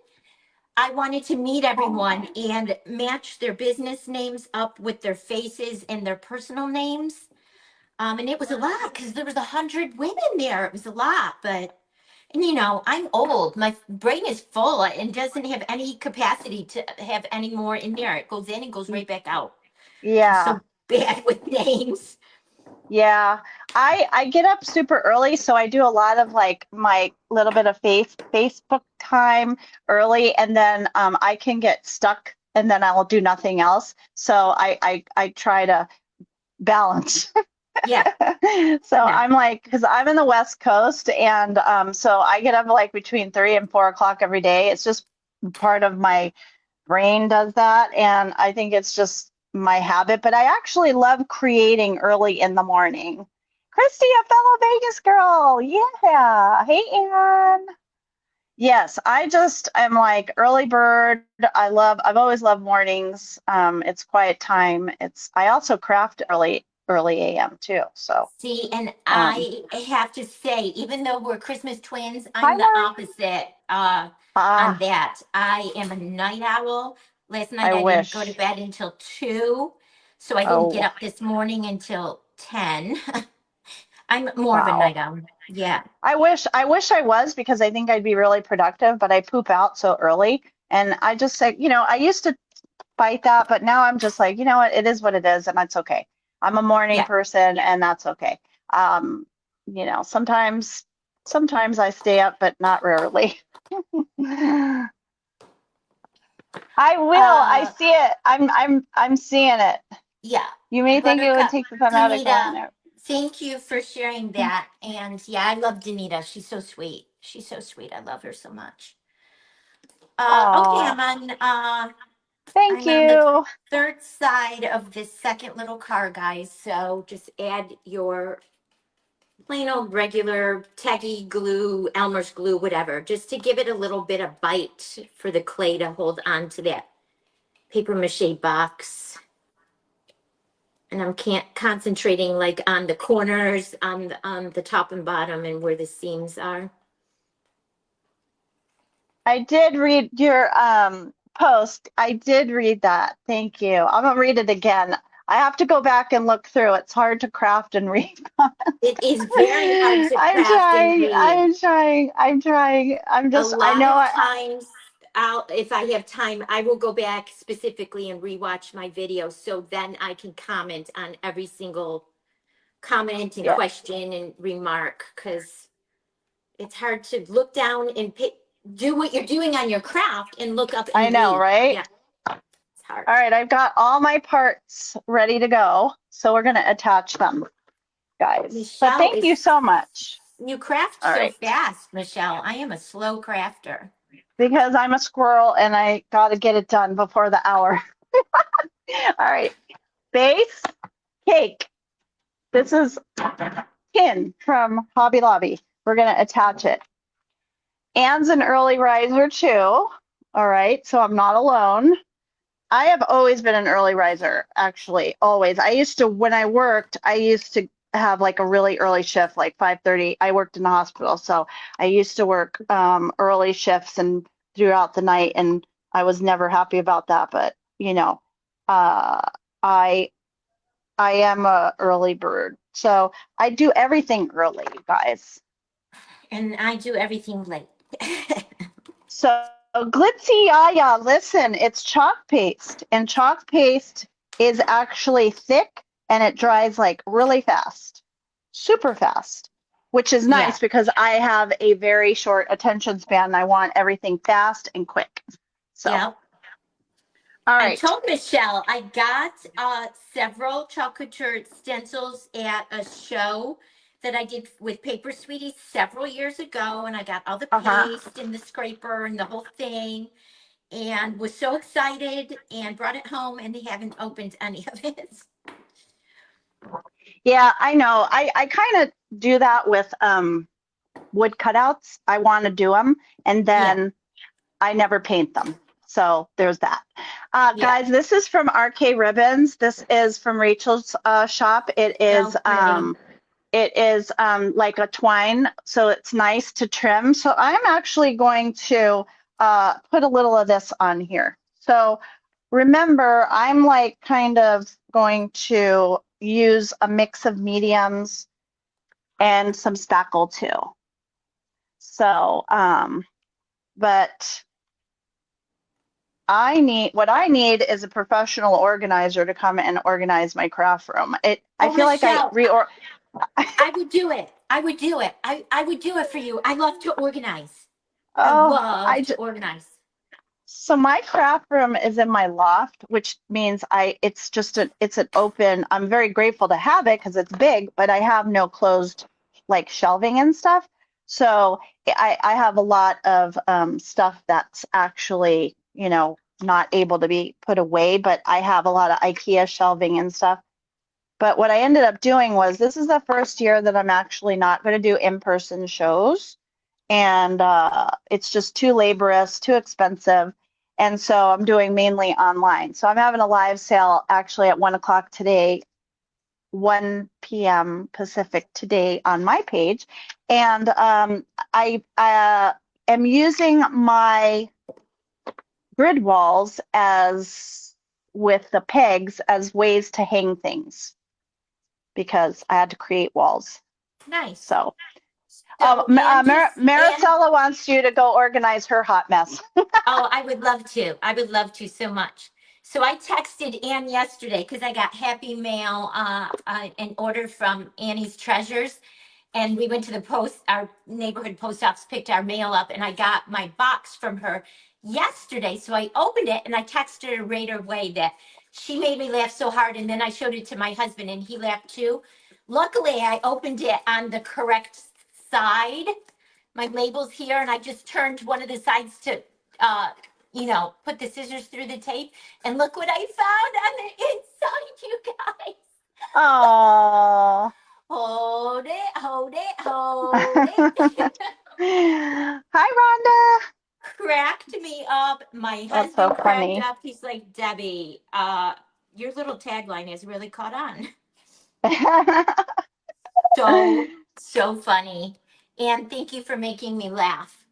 [SPEAKER 2] I wanted to meet everyone and match their business names up with their faces and their personal names. And it was a lot because there was 100 women there. It was a lot, but and I'm old. My brain is full and doesn't have any capacity to have any more in there. It goes in and goes right back out. I'm
[SPEAKER 1] yeah.
[SPEAKER 2] so bad with names.
[SPEAKER 1] Yeah, I get up super early, so I do a lot of like my little bit of Facebook time early, and then I can get stuck, and then I will do nothing else. So I try to balance.
[SPEAKER 2] Yeah,
[SPEAKER 1] So
[SPEAKER 2] yeah.
[SPEAKER 1] I'm like, because I'm in the West Coast, and so I get up like between 3 and 4 o'clock every day. It's just part of my brain does that, and I think it's just my habit, but I actually love creating early in the morning. Christy, a fellow Vegas girl. Yeah. Hey, Ann. Yes, I just am like early bird. I've always loved mornings. It's quiet time. I also craft early AM too. So,
[SPEAKER 2] See, and
[SPEAKER 1] um,
[SPEAKER 2] I have to say, even though we're Christmas twins,
[SPEAKER 1] hi,
[SPEAKER 2] I'm the
[SPEAKER 1] Lori.
[SPEAKER 2] opposite on
[SPEAKER 1] Ah,
[SPEAKER 2] that. I am a night owl. Last night
[SPEAKER 1] I
[SPEAKER 2] I didn't go to
[SPEAKER 1] wish.
[SPEAKER 2] bed until 2, so I didn't get
[SPEAKER 1] Oh,
[SPEAKER 2] up this morning until 10. I'm more of a
[SPEAKER 1] wow.
[SPEAKER 2] night owl. Yeah,
[SPEAKER 1] I wish I was because I think I'd be really productive, but I poop out so early. And I just say, I used to fight that, but now I'm just like, you know what, it is what it is, and that's okay. I'm a morning
[SPEAKER 2] yeah.
[SPEAKER 1] person, and that's okay. Um, sometimes I stay up, but not rarely. I will. I
[SPEAKER 2] Uh,
[SPEAKER 1] see it. I'm seeing it.
[SPEAKER 2] yeah.
[SPEAKER 1] You may think it would
[SPEAKER 2] Buttercup,
[SPEAKER 1] take the fun out of going
[SPEAKER 2] Danita,
[SPEAKER 1] there.
[SPEAKER 2] thank you for sharing that. And yeah, I love Danita. She's so sweet. She's so sweet. I love her so much. Okay,
[SPEAKER 1] Oh, thank
[SPEAKER 2] I'm on the
[SPEAKER 1] you.
[SPEAKER 2] third side of this second little car, guys. So just add your plain old regular tacky glue, Elmer's glue, whatever, just to give it a little bit of bite for the clay to hold on to that paper mache box. And I'm can't concentrating like on the corners, on the top and bottom, and where the seams are.
[SPEAKER 1] I did read your post. I did read that. Thank you. I'm gonna read it again. I have to go back and look through. It's hard to craft and read.
[SPEAKER 2] It is very hard to
[SPEAKER 1] I'm
[SPEAKER 2] craft and
[SPEAKER 1] trying.
[SPEAKER 2] read.
[SPEAKER 1] I'm trying. I'm trying.
[SPEAKER 2] A
[SPEAKER 1] I
[SPEAKER 2] lot
[SPEAKER 1] know
[SPEAKER 2] of
[SPEAKER 1] I,
[SPEAKER 2] times, if I have time, I will go back specifically and rewatch my video so then I can comment on every single comment and
[SPEAKER 1] yeah,
[SPEAKER 2] question and remark, because it's hard to look down and do what you're doing on your craft and look up
[SPEAKER 1] I
[SPEAKER 2] and
[SPEAKER 1] know,
[SPEAKER 2] read.
[SPEAKER 1] right?
[SPEAKER 2] Yeah, it's hard.
[SPEAKER 1] All right, I've got all my parts ready to go. So we're gonna attach them, guys. But
[SPEAKER 2] Michelle
[SPEAKER 1] thank you
[SPEAKER 2] is,
[SPEAKER 1] so much.
[SPEAKER 2] you craft
[SPEAKER 1] All
[SPEAKER 2] so
[SPEAKER 1] right.
[SPEAKER 2] fast, Michelle. I am a slow crafter.
[SPEAKER 1] Because I'm a squirrel and I gotta get it done before the hour. All right. Base cake. This is tin from Hobby Lobby. We're going to attach it. Anne's an early riser too. All right, so I'm not alone. I have always been an early riser, actually, always. When I worked, I used to have like a really early shift, like 5:30. I worked in the hospital, so I used to work early shifts and throughout the night, and I was never happy about that. But uh, I I am a early bird, so I do everything early, you guys.
[SPEAKER 2] And I do everything late.
[SPEAKER 1] So glitzy yaya, listen, it's chalk paste, and chalk paste is actually thick and it dries like really fast, super fast, which is
[SPEAKER 2] Yeah.
[SPEAKER 1] nice because I have a very short attention span and I want everything fast and quick. So, all
[SPEAKER 2] Yeah.
[SPEAKER 1] All
[SPEAKER 2] I
[SPEAKER 1] right.
[SPEAKER 2] told Michelle I got several Couture stencils at a show that I did with Paper Sweeties several years ago, and I got all the
[SPEAKER 1] Uh-huh.
[SPEAKER 2] paste and the scraper and the whole thing, and was so excited and brought it home, and they haven't opened any of it.
[SPEAKER 1] Yeah, I know. I kind of do that with wood cutouts. I want to do them, and
[SPEAKER 2] Yeah,
[SPEAKER 1] then I never paint them. So there's that.
[SPEAKER 2] yeah,
[SPEAKER 1] Guys, this is from RK Ribbons. This is from Rachel's shop.
[SPEAKER 2] so pretty.
[SPEAKER 1] It is like a twine, so it's nice to trim. So I'm actually going to put a little of this on here. So remember, I'm like kind of going to use a mix of mediums and some spackle too. So, but what I need is a professional organizer to come and organize my craft room. I
[SPEAKER 2] Oh,
[SPEAKER 1] feel like
[SPEAKER 2] Michelle, I would do it. I would do it. I would do it for you. I love to organize. I
[SPEAKER 1] oh,
[SPEAKER 2] love to organize.
[SPEAKER 1] so my craft room is in my loft, which means it's an open, I'm very grateful to have it because it's big, but I have no closed like shelving and stuff. So I have a lot of stuff that's actually, not able to be put away, but I have a lot of IKEA shelving and stuff. But what I ended up doing was this is the first year that I'm actually not going to do in-person shows. And it's just too laborious, too expensive. And so I'm doing mainly online. So I'm having a live sale actually at 1 o'clock today, 1 p.m. Pacific today on my page. And I am using my grid walls as with the pegs as ways to hang things because I had to create walls.
[SPEAKER 2] Nice.
[SPEAKER 1] So,
[SPEAKER 2] So, and just, and
[SPEAKER 1] Maricela wants you to go organize her hot mess.
[SPEAKER 2] oh, I would love to. I would love to so much. So I texted Ann yesterday because I got Happy Mail, an order from Annie's Treasures, and we went to the post, our neighborhood post office, picked our mail up, and I got my box from her yesterday. So I opened it and I texted her right away that she made me laugh so hard, and then I showed it to my husband and he laughed too. Luckily, I opened it on the correct side. My label's here, and I just turned one of the sides to, uh, put the scissors through the tape, and look what I found on the inside, you guys.
[SPEAKER 1] Oh.
[SPEAKER 2] Hold it, hold it, hold it.
[SPEAKER 1] Hi, Rhonda.
[SPEAKER 2] Cracked me up. My
[SPEAKER 1] That's so
[SPEAKER 2] husband cracked
[SPEAKER 1] funny.
[SPEAKER 2] up. He's like, Debbie, your little tagline has really caught on. So, so funny. And thank you for making me laugh.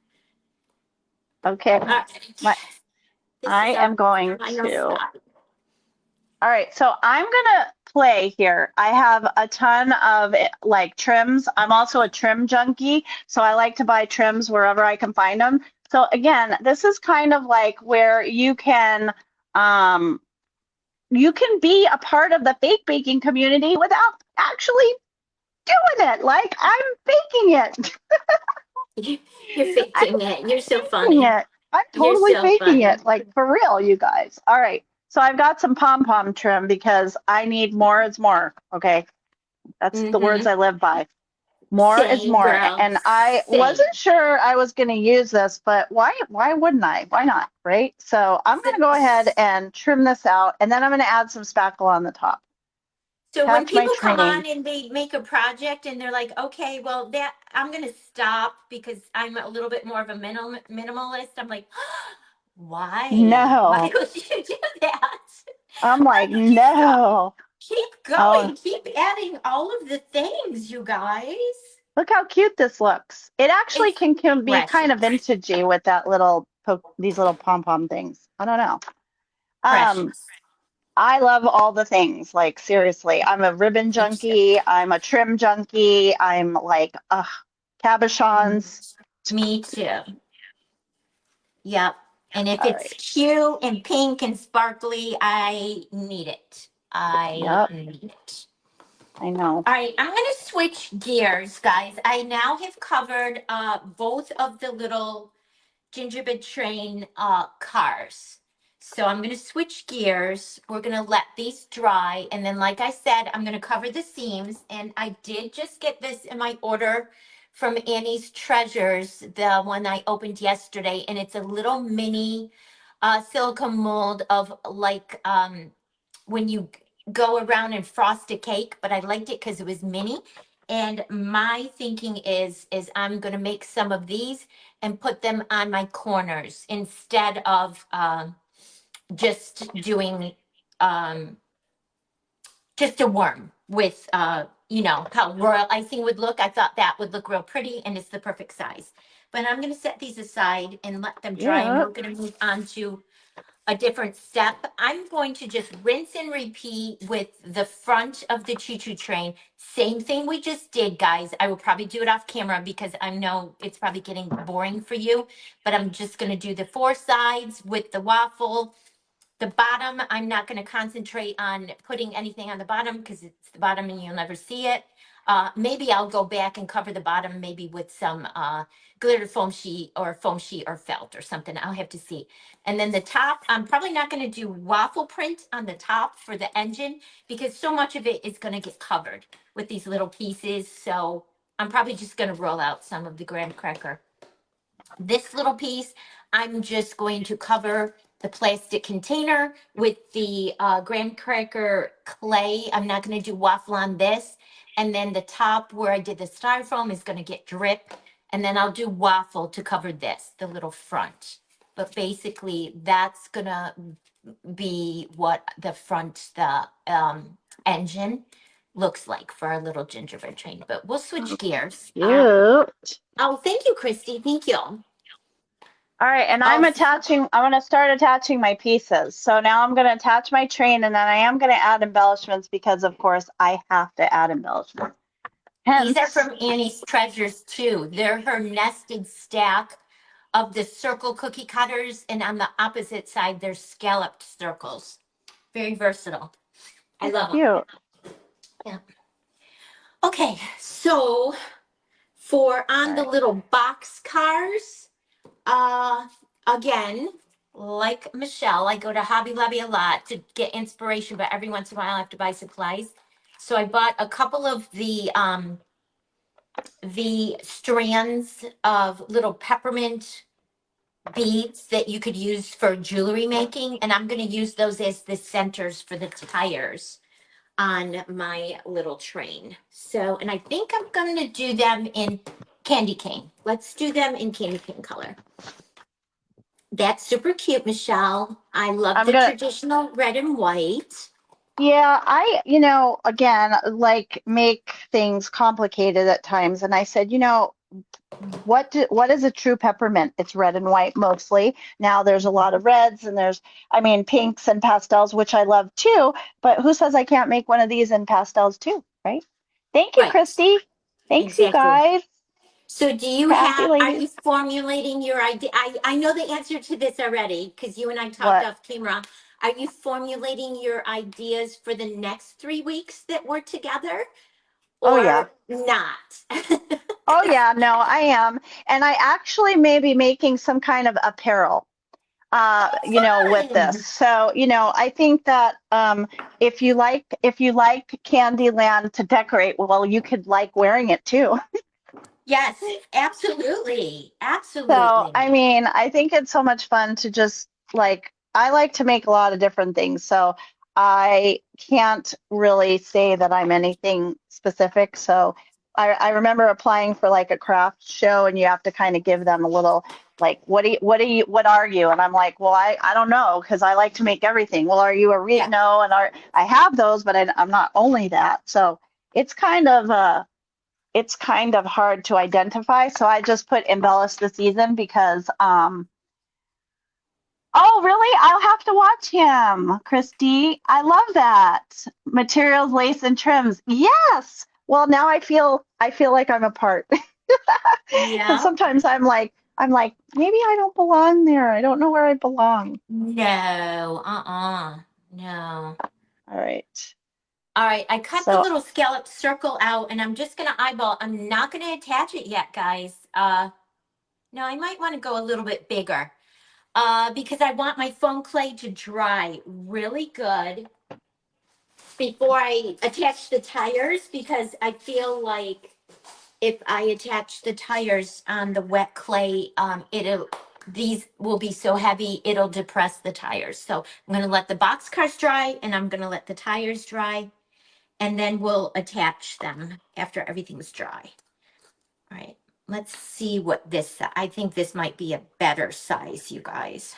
[SPEAKER 1] Okay.
[SPEAKER 2] Uh,
[SPEAKER 1] My,
[SPEAKER 2] this
[SPEAKER 1] I
[SPEAKER 2] is our
[SPEAKER 1] am going
[SPEAKER 2] final
[SPEAKER 1] to.
[SPEAKER 2] stop.
[SPEAKER 1] All right, so I'm gonna play here. I have a ton of like trims. I'm also a trim junkie, so I like to buy trims wherever I can find them. So again, this is kind of like where um you can be a part of the fake baking community without actually doing it. Like I'm faking it.
[SPEAKER 2] You're
[SPEAKER 1] I'm
[SPEAKER 2] faking it. You're so
[SPEAKER 1] faking
[SPEAKER 2] funny.
[SPEAKER 1] it. I'm
[SPEAKER 2] You're
[SPEAKER 1] totally
[SPEAKER 2] so
[SPEAKER 1] faking
[SPEAKER 2] funny.
[SPEAKER 1] it. Like for real, you guys. All right. So I've got some pom-pom trim because I need more is more. Okay. That's the words
[SPEAKER 2] Mm-hmm.
[SPEAKER 1] I live by. More is
[SPEAKER 2] Same,
[SPEAKER 1] more.
[SPEAKER 2] girl.
[SPEAKER 1] And I
[SPEAKER 2] Same.
[SPEAKER 1] wasn't sure I was going to use this, but why wouldn't I? Why not? Right? So I'm
[SPEAKER 2] So,
[SPEAKER 1] going to go ahead and trim this out and then I'm going to add some spackle on the top.
[SPEAKER 2] so when
[SPEAKER 1] Catch my
[SPEAKER 2] people come
[SPEAKER 1] train.
[SPEAKER 2] on and they make a project and they're like, okay, well, that I'm going to stop because I'm a little bit more of a minimalist. I'm like, why? Why
[SPEAKER 1] No.
[SPEAKER 2] would you do that?
[SPEAKER 1] I'm like,
[SPEAKER 2] Why would you stop?
[SPEAKER 1] no.
[SPEAKER 2] Keep
[SPEAKER 1] Oh,
[SPEAKER 2] going. Keep adding all of the things, you guys.
[SPEAKER 1] look how cute this looks. It actually
[SPEAKER 2] It's
[SPEAKER 1] can be kind of
[SPEAKER 2] precious.
[SPEAKER 1] vintagey with that these little pom-pom things. I don't know. Um,
[SPEAKER 2] Precious.
[SPEAKER 1] I love all the things. Like seriously, I'm a ribbon
[SPEAKER 2] Me too.
[SPEAKER 1] junkie. I'm a trim junkie. I'm like, cabochons.
[SPEAKER 2] Me too. Yep. And if
[SPEAKER 1] All
[SPEAKER 2] it's
[SPEAKER 1] right.
[SPEAKER 2] cute and pink and sparkly, I need it. I
[SPEAKER 1] Yep,
[SPEAKER 2] need it.
[SPEAKER 1] I know.
[SPEAKER 2] All right, I'm going to switch gears, guys. I now have covered both of the little gingerbread train cars. So I'm going to switch gears. We're going to let these dry. And then, like I said, I'm going to cover the seams. And I did just get this in my order from Annie's Treasures, the one I opened yesterday. And it's a little mini silicone mold of like when you go around and frost a cake. But I liked it because it was mini. And my thinking is I'm going to make some of these and put them on my corners instead of just doing um just a worm with you know how royal icing would look. I thought that would look real pretty and it's the perfect size. But I'm going to set these aside and let them dry, and
[SPEAKER 1] Yeah.
[SPEAKER 2] we're going to move on to a different step. I'm going to just rinse and repeat with the front of the choo-choo train. Same thing we just did, guys. I will probably do it off camera because I know it's probably getting boring for you, but I'm just going to do the four sides with the waffle. The bottom, I'm not going to concentrate on putting anything on the bottom because it's the bottom and you'll never see it. Maybe I'll go back and cover the bottom maybe with some glitter foam sheet or felt or something. I'll have to see. And then the top, I'm probably not going to do waffle print on the top for the engine because so much of it is going to get covered with these little pieces. So I'm probably just going to roll out some of the graham cracker. This little piece, I'm just going to cover the plastic container with the graham cracker clay. I'm not going to do waffle on this. And then the top where I did the styrofoam is going to get drip. And then I'll do waffle to cover this, the little front. But basically, that's going to be what the front, the engine looks like for our little gingerbread train. But we'll switch gears.
[SPEAKER 1] Cute.
[SPEAKER 2] Oh, thank you, Christy. Thank you.
[SPEAKER 1] All right, and
[SPEAKER 2] Oh,
[SPEAKER 1] I'm going to start attaching my pieces. So now I'm going to attach my train, and then I am going to add embellishments because, of course, I have to add embellishments.
[SPEAKER 2] these are
[SPEAKER 1] Hence,
[SPEAKER 2] from Annie's Treasures too. They're her nested stack of the circle cookie cutters, and on the opposite side, there's scalloped circles. Very versatile. I love them.
[SPEAKER 1] cute.
[SPEAKER 2] Yeah. Okay, so for
[SPEAKER 1] All
[SPEAKER 2] on the
[SPEAKER 1] right.
[SPEAKER 2] little box cars, again, like Michelle, I go to Hobby Lobby a lot to get inspiration, but every once in a while I have to buy supplies. So I bought a couple of the strands of little peppermint beads that you could use for jewelry making, and I'm going to use those as the centers for the tires on my little train. So, and I think I'm going to do them in candy cane. Let's do them in candy cane color. That's super cute, Michelle. I love
[SPEAKER 1] I'm
[SPEAKER 2] the
[SPEAKER 1] going to,
[SPEAKER 2] traditional red and white.
[SPEAKER 1] yeah, again, like make things complicated at times. And I said, what is a true peppermint? It's red and white mostly. Now there's a lot of reds and pinks and pastels, which I love too. But who says I can't make one of these in pastels too, right? Thank you,
[SPEAKER 2] Right,
[SPEAKER 1] Christy. Thanks, you
[SPEAKER 2] exactly.
[SPEAKER 1] guys.
[SPEAKER 2] So do you
[SPEAKER 1] Crafty
[SPEAKER 2] are you
[SPEAKER 1] ladies.
[SPEAKER 2] formulating your idea? I know the answer to this already because you and I talked
[SPEAKER 1] What?
[SPEAKER 2] off camera. Are you formulating your ideas for the next 3 weeks that we're together
[SPEAKER 1] Oh, yeah.
[SPEAKER 2] or not?
[SPEAKER 1] Oh, yeah. No, I am. And I actually may be making some kind of apparel, with this.
[SPEAKER 2] Fun.
[SPEAKER 1] So, I think that if you like Candyland to decorate, well, you could like wearing it too.
[SPEAKER 2] Yes, absolutely.
[SPEAKER 1] So,
[SPEAKER 2] Absolutely.
[SPEAKER 1] I think it's so much fun to just I like to make a lot of different things. So I can't really say that I'm anything specific. So I remember applying for like a craft show and you have to kind of give them a little like, what are you? And I'm like, well, I don't know because I like to make everything. Well, are you
[SPEAKER 2] Yeah.
[SPEAKER 1] no, and I have those, but I'm not only that. So it's kind of hard to identify. So I just put embellish the season because oh really? I'll have to watch him, Christy. I love that. Materials, lace, and trims. Yes. Well, now I feel like I'm a part. Because
[SPEAKER 2] Yeah.
[SPEAKER 1] sometimes I'm like, maybe I don't belong there. I don't know where I belong.
[SPEAKER 2] No. No.
[SPEAKER 1] All right.
[SPEAKER 2] All right, I cut the
[SPEAKER 1] So
[SPEAKER 2] little scalloped circle out and I'm just gonna eyeball. I'm not gonna attach it yet, guys. No, I might want to go a little bit bigger. because I want my foam clay to dry really good before I attach the tires, because I feel like if I attach the tires on the wet clay, these will be so heavy, it'll depress the tires. So I'm gonna let the box cars dry and I'm gonna let the tires dry, and then we'll attach them after everything's dry. All right, let's see what this, I think this might be a better size, you guys.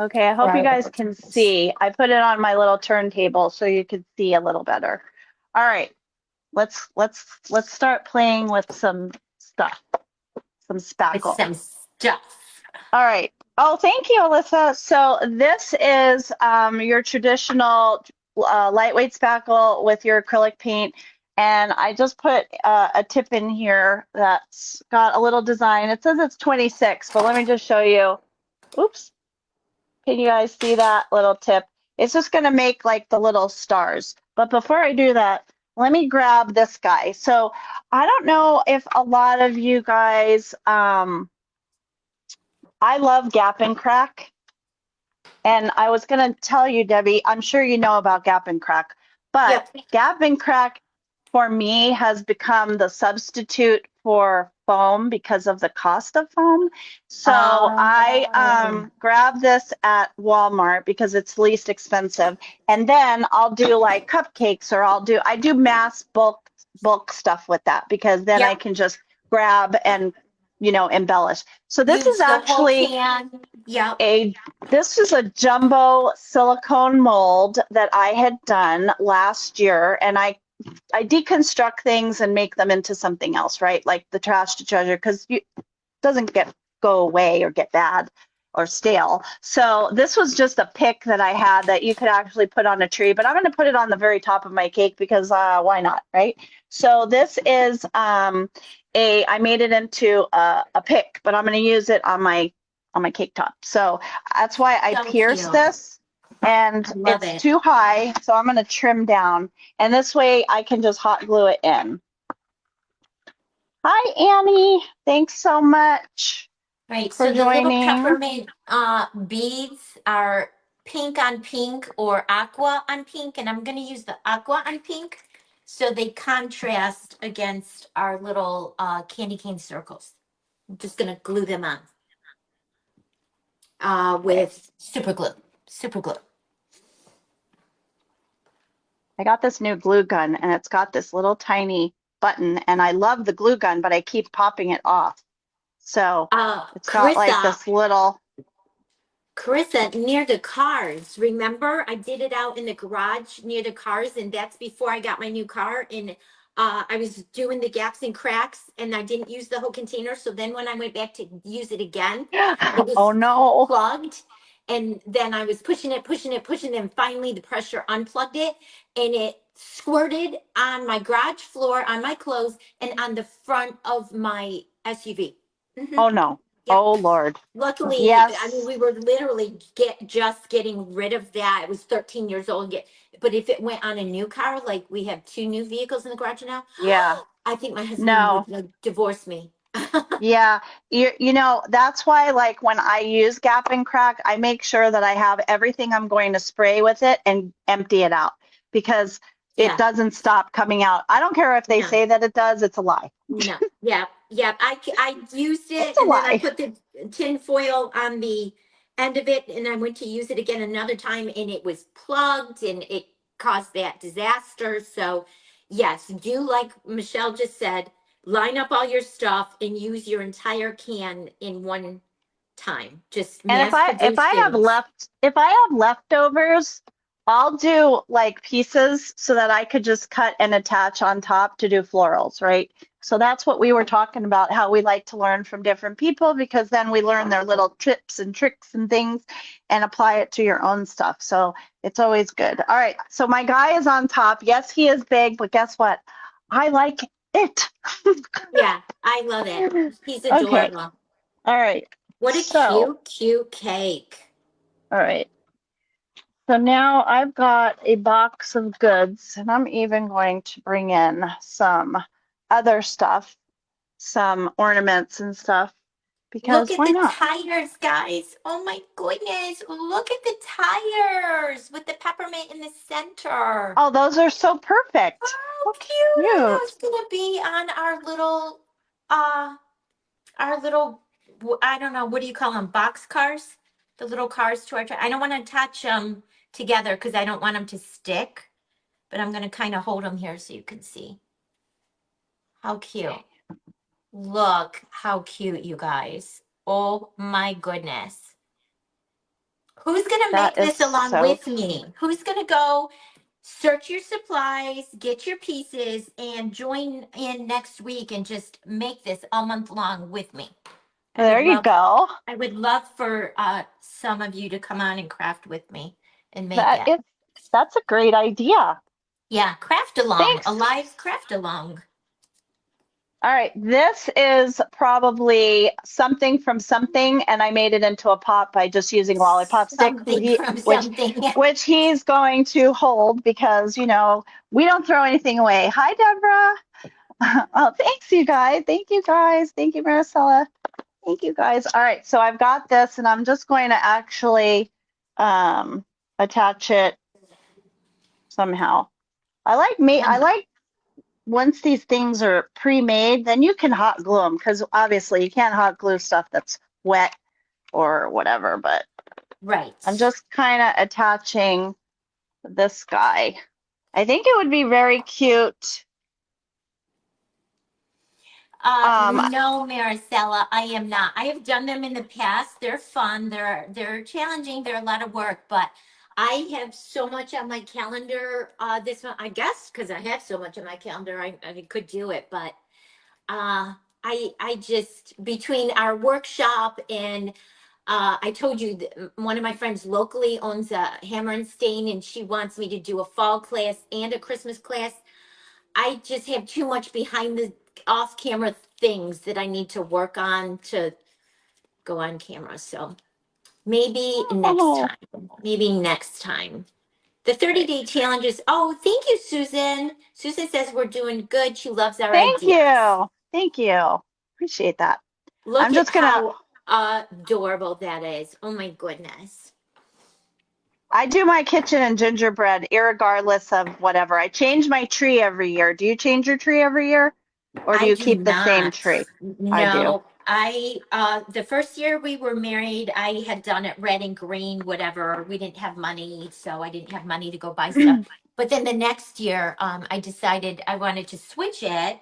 [SPEAKER 1] Okay, I
[SPEAKER 2] For
[SPEAKER 1] hope you
[SPEAKER 2] our
[SPEAKER 1] guys
[SPEAKER 2] little
[SPEAKER 1] can
[SPEAKER 2] tiles.
[SPEAKER 1] see. I put it on my little turntable so you can see a little better. All right, let's start playing with some stuff, some
[SPEAKER 2] With
[SPEAKER 1] spackle.
[SPEAKER 2] some stuff.
[SPEAKER 1] All right. Oh, thank you, Alyssa. So this is your traditional lightweight spackle with your acrylic paint. And I just put a tip in here that's got a little design. It says it's 26, but let me just show you. Oops. Can you guys see that little tip? It's just going to make like the little stars. But before I do that, let me grab this guy. So I don't know if a lot of you guys, I love Gap and Crack. And I was going to tell you, Debbie, I'm sure you know about Gap and Crack, but
[SPEAKER 2] Yep.
[SPEAKER 1] Gap and Crack for me has become the substitute for foam because of the cost of foam. So I
[SPEAKER 2] Um,
[SPEAKER 1] grab this at Walmart because it's least expensive. And then I'll do like cupcakes, or I do mass bulk stuff with that, because then I
[SPEAKER 2] yep.
[SPEAKER 1] can just grab and, embellish. So this is
[SPEAKER 2] Use the whole
[SPEAKER 1] actually
[SPEAKER 2] can. Yep.
[SPEAKER 1] a this is a jumbo silicone mold that I had done last year, and I deconstruct things and make them into something else, right? Like the trash to treasure, because it doesn't go away or get bad or stale. So this was just a pick that I had that you could actually put on a tree, but I'm going to put it on the very top of my cake because why not, right? So this is I made it into a pick, but I'm going to use it on my cake top. So that's why I
[SPEAKER 2] So
[SPEAKER 1] pierced
[SPEAKER 2] cute.
[SPEAKER 1] this, and
[SPEAKER 2] I love
[SPEAKER 1] it's
[SPEAKER 2] it.
[SPEAKER 1] too high, so I'm going to trim down, and this way I can just hot glue it in. Hi, Annie. Thanks so much
[SPEAKER 2] Right.
[SPEAKER 1] for
[SPEAKER 2] So the little
[SPEAKER 1] joining.
[SPEAKER 2] peppermint beads are pink on pink or aqua on pink, and I'm going to use the aqua on pink so they contrast against our little candy cane circles. I'm just going to glue them on
[SPEAKER 1] Okay.
[SPEAKER 2] with super glue. Super glue.
[SPEAKER 1] I got this new glue gun, and it's got this little tiny button, and I love the glue gun, but I keep popping it off. So it's got like
[SPEAKER 2] Carissa,
[SPEAKER 1] this little,
[SPEAKER 2] Carissa, near the cars. Remember, I did it out in the garage near the cars, and that's before I got my new car. And I was doing the gaps and cracks, and I didn't use the whole container. So then, when I went back to use it again, it
[SPEAKER 1] oh
[SPEAKER 2] was
[SPEAKER 1] no.
[SPEAKER 2] plugged. And then I was pushing it, pushing it, pushing it, and finally the pressure unplugged it, and it squirted on my garage floor, on my clothes, and on the front of my SUV.
[SPEAKER 1] Oh no.
[SPEAKER 2] Yep.
[SPEAKER 1] Oh Lord.
[SPEAKER 2] Luckily, I mean,
[SPEAKER 1] Yes.
[SPEAKER 2] we were literally just getting rid of that. It was 13 years old. But if it went on a new car, like we have two new vehicles in the garage now,
[SPEAKER 1] Yeah.
[SPEAKER 2] I think my husband
[SPEAKER 1] No.
[SPEAKER 2] would like divorce me.
[SPEAKER 1] Yeah, that's why, like, when I use Gap and Crack, I make sure that I have everything I'm going to spray with it and empty it out, because it
[SPEAKER 2] Yeah,
[SPEAKER 1] doesn't stop coming out. I don't care if they
[SPEAKER 2] no.
[SPEAKER 1] say that it does, it's a lie.
[SPEAKER 2] No, yeah, yeah. I used
[SPEAKER 1] It's
[SPEAKER 2] it,
[SPEAKER 1] a
[SPEAKER 2] and then I
[SPEAKER 1] lie.
[SPEAKER 2] put the tin foil on the end of it, and I went to use it again another time, and it was plugged, and it caused that disaster. So, yes, do like Michelle just said, line up all your stuff and use your entire can in one time. Just
[SPEAKER 1] And if
[SPEAKER 2] mass
[SPEAKER 1] I
[SPEAKER 2] produce
[SPEAKER 1] have
[SPEAKER 2] things.
[SPEAKER 1] leftovers, I'll do like pieces so that I could just cut and attach on top to do florals, right? So that's what we were talking about, how we like to learn from different people, because then we learn their little tips and tricks and things and apply it to your own stuff. So it's always good. All right. So my guy is on top. Yes, he is big, but guess what? I like it.
[SPEAKER 2] Yeah, I love it. He's
[SPEAKER 1] Okay.
[SPEAKER 2] adorable.
[SPEAKER 1] All right.
[SPEAKER 2] What a
[SPEAKER 1] So,
[SPEAKER 2] cute, cute cake.
[SPEAKER 1] all right. So now I've got a box of goods, and I'm even going to bring in some other stuff, some ornaments and stuff.
[SPEAKER 2] Look
[SPEAKER 1] because
[SPEAKER 2] at
[SPEAKER 1] why
[SPEAKER 2] the
[SPEAKER 1] not?
[SPEAKER 2] tires, guys. Oh my goodness. Look at the tires with the peppermint in the center.
[SPEAKER 1] Oh, those are so perfect.
[SPEAKER 2] How
[SPEAKER 1] How
[SPEAKER 2] cute are
[SPEAKER 1] cute.
[SPEAKER 2] those gonna be on uh our little I don't know, what do you call them? Box cars? The little cars to our I don't want to attach them together because I don't want them to stick, but I'm gonna kind of hold them here so you can see. How cute. Look how cute, you guys. Oh my goodness. Who's going to
[SPEAKER 1] That
[SPEAKER 2] make
[SPEAKER 1] is
[SPEAKER 2] this along
[SPEAKER 1] so
[SPEAKER 2] with me? Who's going to go search your supplies, get your pieces, and join in next week and just make this all month long with me? I
[SPEAKER 1] there
[SPEAKER 2] would
[SPEAKER 1] you
[SPEAKER 2] love
[SPEAKER 1] go.
[SPEAKER 2] I would love for some of you to come on and craft with me and make
[SPEAKER 1] That
[SPEAKER 2] it.
[SPEAKER 1] is that's a great idea.
[SPEAKER 2] Yeah, craft along, a
[SPEAKER 1] Thanks.
[SPEAKER 2] live craft along.
[SPEAKER 1] All right, this is probably something from something, and I made it into a pot by just using lollipop stick,
[SPEAKER 2] Something from
[SPEAKER 1] which
[SPEAKER 2] something.
[SPEAKER 1] which he's going to hold because we don't throw anything away. Hi, Deborah. Oh, thanks, you guys. Thank you, guys. Thank you, Maricela. Thank you, guys. All right, so I've got this, and I'm just going to actually um, attach it somehow. I
[SPEAKER 2] Um,
[SPEAKER 1] like once these things are pre-made, then you can hot glue them because obviously you can't hot glue stuff that's wet or whatever, but I'm
[SPEAKER 2] right.
[SPEAKER 1] just kind of attaching this guy. I think it would be very cute. Um,
[SPEAKER 2] No, Maricela, I am not. I have done them in the past. They're fun. They're challenging. They're a lot of work, but I have so much on my calendar this one. I guess because I have so much on my calendar, I could do it. But I just between our workshop and I told you one of my friends locally owns a hammer and stain, and she wants me to do a fall class and a Christmas class. I just have too much behind the off camera things that I need to work on to go on camera. So maybe next
[SPEAKER 1] oh,
[SPEAKER 2] time. Maybe next time. The
[SPEAKER 1] all
[SPEAKER 2] 30-day
[SPEAKER 1] right.
[SPEAKER 2] challenges. Oh, thank you, Susan. Susan says we're doing good. She loves our
[SPEAKER 1] Thank
[SPEAKER 2] ideas.
[SPEAKER 1] you. Thank you. Appreciate that.
[SPEAKER 2] Look
[SPEAKER 1] I'm
[SPEAKER 2] at
[SPEAKER 1] just gonna
[SPEAKER 2] how adorable that is. Oh my goodness.
[SPEAKER 1] I do my kitchen and gingerbread irregardless of whatever. I change my tree every year. Do you change your tree every year? Or do
[SPEAKER 2] I
[SPEAKER 1] you
[SPEAKER 2] do
[SPEAKER 1] keep the same
[SPEAKER 2] not.
[SPEAKER 1] tree? I do.
[SPEAKER 2] No, I the first year we were married, I had done it red and green, whatever. We didn't have money, so I didn't have money to go buy stuff. But then the next year, I decided I wanted to switch it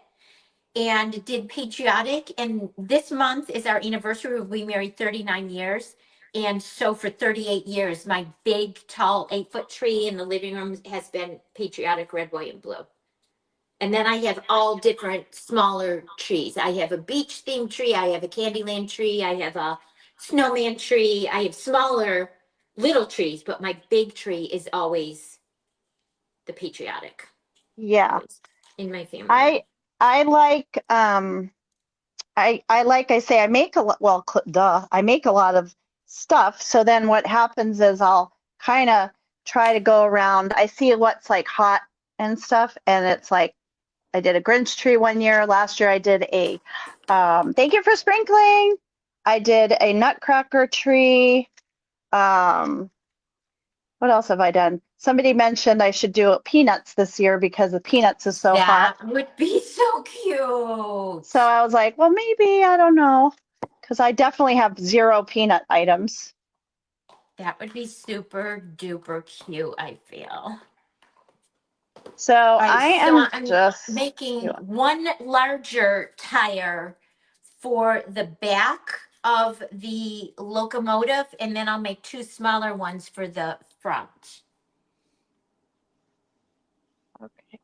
[SPEAKER 2] and did patriotic. And this month is our anniversary. We married 39 years. And so for 38 years, my big, tall, 8-foot tree in the living room has been patriotic red, white, and blue. And then I have all different smaller trees. I have a beach themed tree. I have a Candyland tree. I have a snowman tree. I have smaller little trees, but my big tree is always the patriotic,
[SPEAKER 1] Yeah.
[SPEAKER 2] always in my family room.
[SPEAKER 1] I I like I like I say I make a lot well duh I make a lot of stuff, so then what happens is I'll kind of try to go around. I see what's like hot and stuff, and it's like I did a Grinch tree one year. Last year I did a thank you for sprinkling. I did a nutcracker tree. um what else have I done? Somebody mentioned I should do peanuts this year because the peanuts is so hot.
[SPEAKER 2] That would be so cute.
[SPEAKER 1] So I was like, well, maybe, I don't know, because I definitely have zero peanut items.
[SPEAKER 2] That would be super duper cute, I feel.
[SPEAKER 1] So
[SPEAKER 2] All right,
[SPEAKER 1] I
[SPEAKER 2] so
[SPEAKER 1] am
[SPEAKER 2] I'm
[SPEAKER 1] just
[SPEAKER 2] making
[SPEAKER 1] doing,
[SPEAKER 2] one larger tire for the back of the locomotive, and then I'll make two smaller ones for the front.
[SPEAKER 1] okay.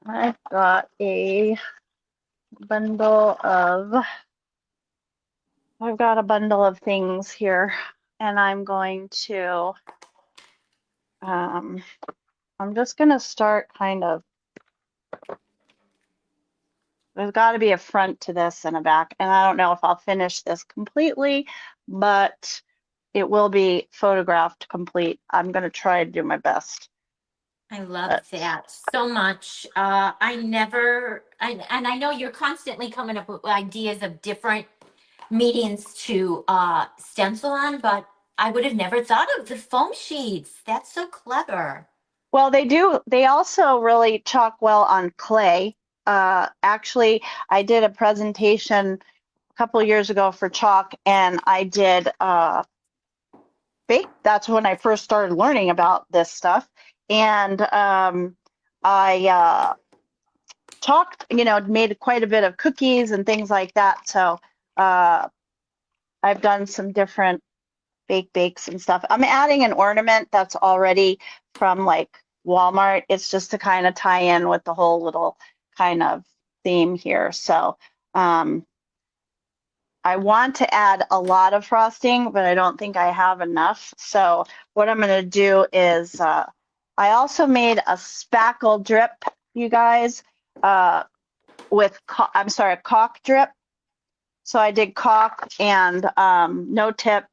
[SPEAKER 1] I've got a bundle of, I've got a bundle of things here, and um, I'm just going to start kind of, there's got to be a front to this and a back, and I don't know if I'll finish this completely, but it will be photographed complete. I'm going to try to do my best.
[SPEAKER 2] I love
[SPEAKER 1] But
[SPEAKER 2] that so much. I never, and I know you're constantly coming up with ideas of different medians to stencil on, but I would have never thought of the foam sheets. That's so clever.
[SPEAKER 1] Well, they do. They also really chalk well on clay. Actually, I did a presentation a couple years ago for chalk, and I did bake. That's when I first started learning about this stuff. And I chalked, made quite a bit of cookies and things like that. So uh, I've done some different bakes and stuff. I'm adding an ornament that's already from like Walmart. It's just to kind of tie in with the whole little kind of theme here. So I want to add a lot of frosting, but I don't think I have enough. So what I'm going to do is I also made a spackle drip, you guys, with, I'm sorry, a caulk drip. So I did caulk and no tip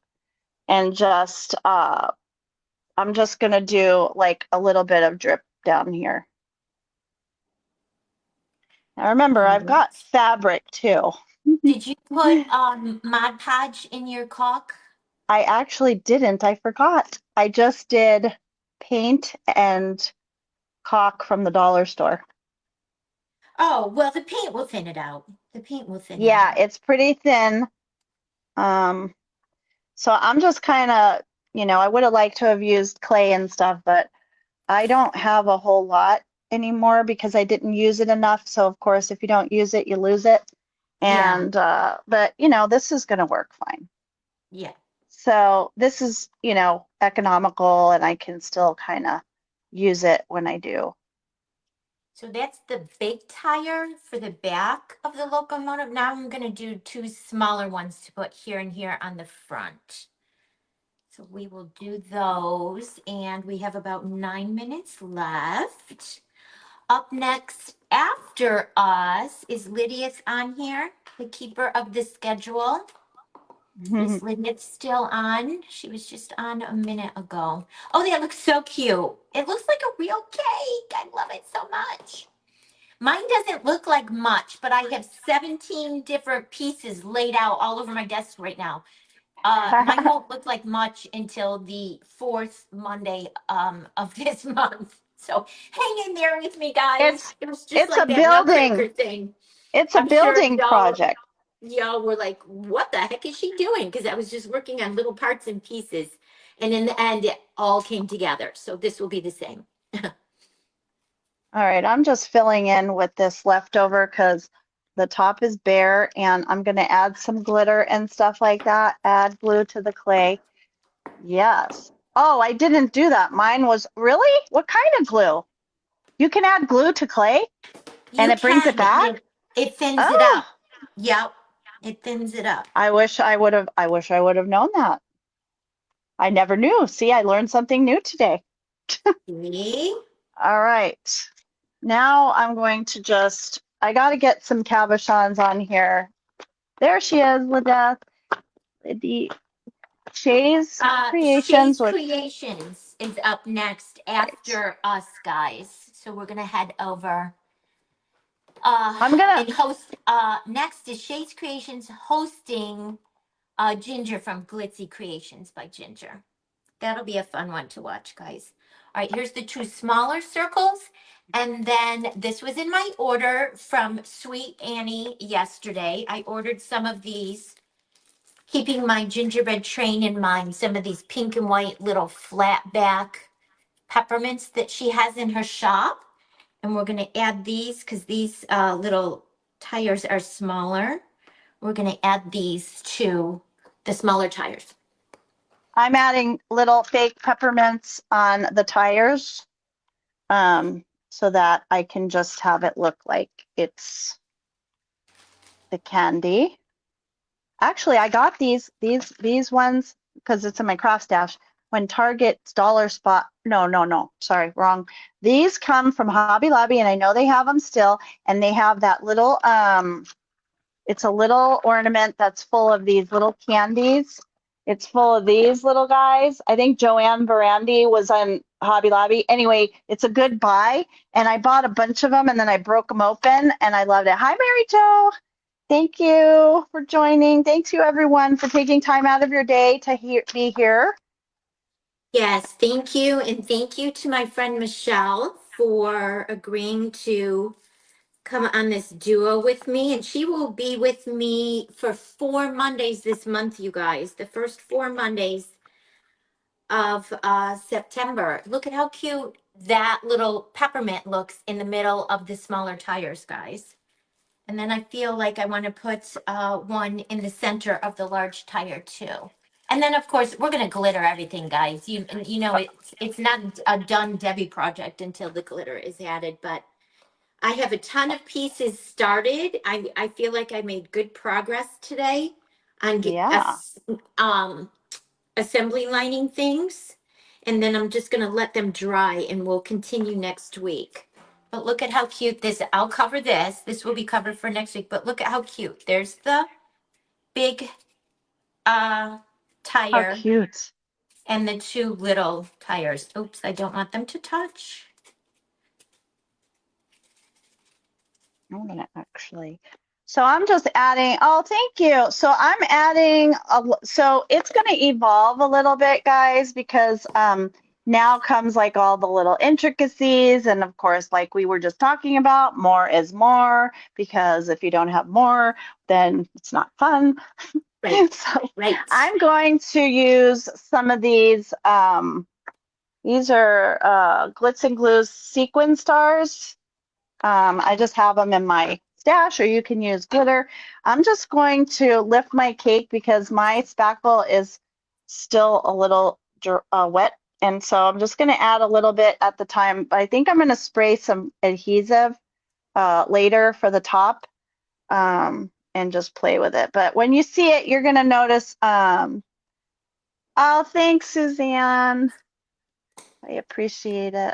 [SPEAKER 1] and just, I'm just going to do like a little bit of drip down here. Now remember, I've got fabric too.
[SPEAKER 2] Did you put Mod Podge in your caulk?
[SPEAKER 1] I actually didn't. I forgot. I just did paint and caulk from the dollar store.
[SPEAKER 2] Oh, well, the paint will thin it out. The paint will thin it
[SPEAKER 1] Yeah,
[SPEAKER 2] out.
[SPEAKER 1] it's pretty thin. So I'm just kind of, I would have liked to have used clay and stuff, but I don't have a whole lot anymore because I didn't use it enough. So of course, if you don't use it, you lose it.
[SPEAKER 2] Yeah,
[SPEAKER 1] And but this is going to work fine.
[SPEAKER 2] yeah.
[SPEAKER 1] So this is, economical and I can still kind of use it when I do.
[SPEAKER 2] So that's the big tire for the back of the locomotive. Now I'm going to do two smaller ones to put here and here on the front. So we will do those, and we have about 9 minutes left. Up next after us is Lydia's on here, the keeper of the schedule. Is Lydia still on? She was just on a minute ago. Oh, that looks so cute. It looks like a real cake. I love it so much. Mine doesn't look like much, but I have 17 different pieces laid out all over my desk right now. Mine won't look like much until the fourth Monday of this month. So hang in there with me, guys.
[SPEAKER 1] It's
[SPEAKER 2] It was just
[SPEAKER 1] it's a
[SPEAKER 2] like that
[SPEAKER 1] building.
[SPEAKER 2] Nutcracker thing.
[SPEAKER 1] It's a
[SPEAKER 2] I'm sure
[SPEAKER 1] building project.
[SPEAKER 2] y'all were like, what the heck is she doing? Because I was just working on little parts and pieces. And in the end, it all came together. So this will be the same.
[SPEAKER 1] All right, I'm just filling in with this leftover because the top is bare and I'm going to add some glitter and stuff like that. Add glue to the clay. Yes. Oh, I didn't do that. Mine was really? What kind of glue? You can add glue to clay and
[SPEAKER 2] You
[SPEAKER 1] it brings it
[SPEAKER 2] can.
[SPEAKER 1] back?
[SPEAKER 2] It thins it
[SPEAKER 1] Oh,
[SPEAKER 2] up. Yep. It thins it up.
[SPEAKER 1] I wish I would have known that. I never knew. See, I learned something new today.
[SPEAKER 2] See?
[SPEAKER 1] All right. Now I'm going to I got to get some cabochons on here. There she is, Lideth. The Shay's Creations,
[SPEAKER 2] Shay's
[SPEAKER 1] which,
[SPEAKER 2] Creations is up next
[SPEAKER 1] right.
[SPEAKER 2] after us, guys. So we're gonna head over
[SPEAKER 1] I'm gonna,
[SPEAKER 2] and host. Next is Shay's Creations hosting Ginger from Glitzy Creations by Ginger. That'll be a fun one to watch, guys. All right, here's the two smaller circles. And then this was in my order from Sweet Annie yesterday. I ordered some of these, keeping my gingerbread train in mind, some of these pink and white little flat back peppermints that she has in her shop. And we're going to add these because these little tires are smaller. We're going to add these to the smaller tires.
[SPEAKER 1] I'm adding little fake peppermints on the tires, so that I can just have it look like it's the candy. Actually, I got these ones because it's in my craft stash when Target's dollar spot. No, sorry, wrong. These come from Hobby Lobby, and I know they have them still, and they have that little it's a little ornament that's full of these little candies. It's full of these little guys. I think Joanne Barandi was on Hobby Lobby. Anyway, it's a good buy, and I bought a bunch of them, and then I broke them open, and I loved it. Hi, Mary Jo. Thank you for joining. Thanks you everyone for taking time out of your day to be here.
[SPEAKER 2] Yes, thank you. And thank you to my friend Michelle for agreeing to come on this duo with me. And she will be with me for 4 Mondays this month, you guys. The first 4 Mondays of September. Look at how cute that little peppermint looks in the middle of the smaller tires, guys. And then I feel like I want to put one in the center of the large tire too. And then of course we're gonna glitter everything, guys. You know it's not a done Debbie project until the glitter is added, but I have a ton of pieces started. I feel like I made good progress today on
[SPEAKER 1] Yeah.
[SPEAKER 2] assembly lining things. And then I'm just gonna let them dry and we'll continue next week. But look at how cute this, I'll cover this. This will be covered for next week, but look at how cute. There's the big uh
[SPEAKER 1] How
[SPEAKER 2] tire
[SPEAKER 1] cute.
[SPEAKER 2] and the two little tires. Oops, I don't want them to touch.
[SPEAKER 1] I'm gonna actually. So I'm just adding, oh, thank you. So I'm adding, so it's gonna evolve a little bit, guys, because now comes like all the little intricacies. And of course, like we were just talking about, more is more, because if you don't have more, then it's not fun.
[SPEAKER 2] Right,
[SPEAKER 1] So
[SPEAKER 2] right.
[SPEAKER 1] I'm going to use some of these are Glitz and Glue's sequin stars. I just have them in my stash, or you can use glitter. I'm just going to lift my cake because my spackle is still a little wet. And so I'm just going to add a little bit at the time, but I think I'm going to spray some adhesive later for the top and just play with it. But when you see it, you're going to notice, oh, thanks, Suzanne. I appreciate it.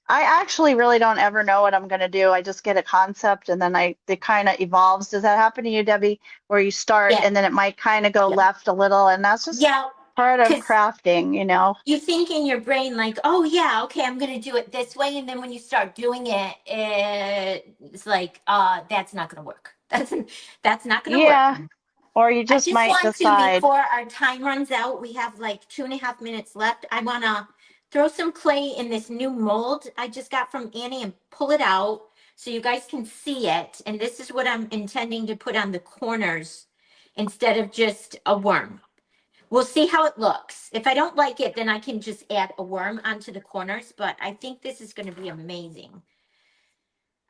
[SPEAKER 1] I actually really don't ever know what I'm going to do. I just get a concept and then it kind of evolves. Does that happen to you, Debbie, where you start
[SPEAKER 2] Yeah,
[SPEAKER 1] and then it might kind of go
[SPEAKER 2] yeah.
[SPEAKER 1] left a little, and that's just
[SPEAKER 2] Yeah,
[SPEAKER 1] part of
[SPEAKER 2] because
[SPEAKER 1] crafting, you know?
[SPEAKER 2] you think in your brain like, oh yeah, okay, I'm gonna do it this way, and then when you start doing it, it's like, that's not gonna work. That's not gonna work.
[SPEAKER 1] Yeah. Or you
[SPEAKER 2] I
[SPEAKER 1] just
[SPEAKER 2] just
[SPEAKER 1] might
[SPEAKER 2] want to,
[SPEAKER 1] decide,
[SPEAKER 2] before our time runs out, we have like 2.5 minutes left. I wanna throw some clay in this new mold I just got from Annie and pull it out so you guys can see it. And this is what I'm intending to put on the corners instead of just a worm. We'll see how it looks. If I don't like it, then I can just add a worm onto the corners, but I think this is going to be amazing.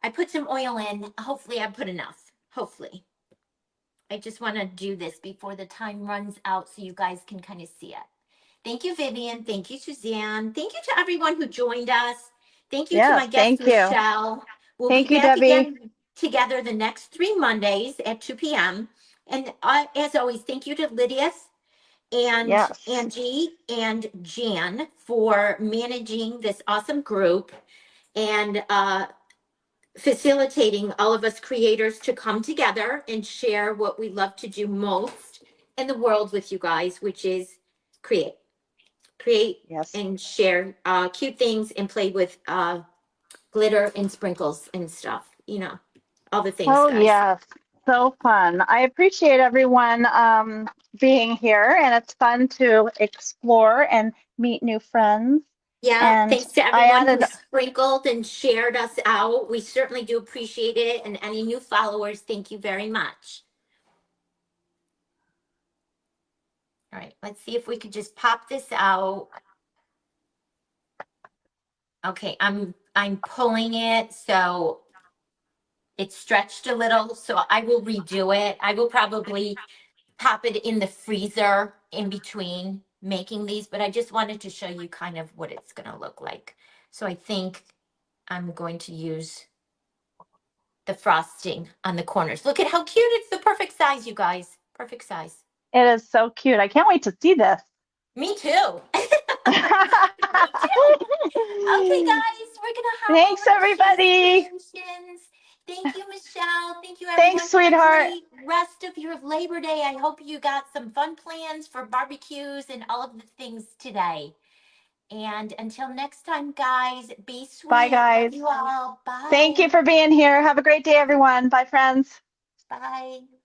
[SPEAKER 2] I put some oil in. Hopefully I put enough. Hopefully. I just want to do this before the time runs out so you guys can kind of see it. Thank you, Vivian. Thank you, Suzanne. Thank you to everyone who joined us. Thank you to my
[SPEAKER 1] yes,
[SPEAKER 2] guest,
[SPEAKER 1] thank you.
[SPEAKER 2] Michelle. We'll be
[SPEAKER 1] Thank you,
[SPEAKER 2] back
[SPEAKER 1] Debbie.
[SPEAKER 2] again together the next 3 Mondays at 2 p.m. And as always, thank you to Lydia and
[SPEAKER 1] Yes.
[SPEAKER 2] Angie and Jan for managing this awesome group and facilitating all of us creators to come together and share what we love to do most in the world with you guys, which is create, create
[SPEAKER 1] Yes.
[SPEAKER 2] and share cute things and play with glitter and sprinkles and stuff, all the things,
[SPEAKER 1] Oh,
[SPEAKER 2] guys.
[SPEAKER 1] yes. So fun. I appreciate everyone being here, and it's fun to explore and meet new friends.
[SPEAKER 2] Yeah,
[SPEAKER 1] And
[SPEAKER 2] thanks to
[SPEAKER 1] I
[SPEAKER 2] everyone who
[SPEAKER 1] added,
[SPEAKER 2] sprinkled and shared us out. We certainly do appreciate it. And any new followers, thank you very much. All right, let's see if we could just pop this out. Okay, I'm pulling it so it's stretched a little, so I will redo it. I will probably pop it in the freezer in between making these, but I just wanted to show you kind of what it's going to look like. So I think I'm going to use the frosting on the corners. Look at how cute. It's the perfect size, you guys. Perfect size.
[SPEAKER 1] it is so cute. I can't wait to see this.
[SPEAKER 2] Me too. Me too. Okay, guys, we're gonna hop
[SPEAKER 1] Thanks,
[SPEAKER 2] over to Shay's
[SPEAKER 1] everybody.
[SPEAKER 2] Creations. Thank you, Michelle. Thank you,
[SPEAKER 1] Thanks,
[SPEAKER 2] everyone. Have a
[SPEAKER 1] sweetheart.
[SPEAKER 2] great rest of your Labor Day. I hope you got some fun plans for barbecues and all of the things today. And until next time, guys, be
[SPEAKER 1] Bye,
[SPEAKER 2] sweet. Love
[SPEAKER 1] guys.
[SPEAKER 2] you all.
[SPEAKER 1] Thank you
[SPEAKER 2] Bye.
[SPEAKER 1] for being here. Have a great day, everyone. Bye, friends.
[SPEAKER 2] Bye.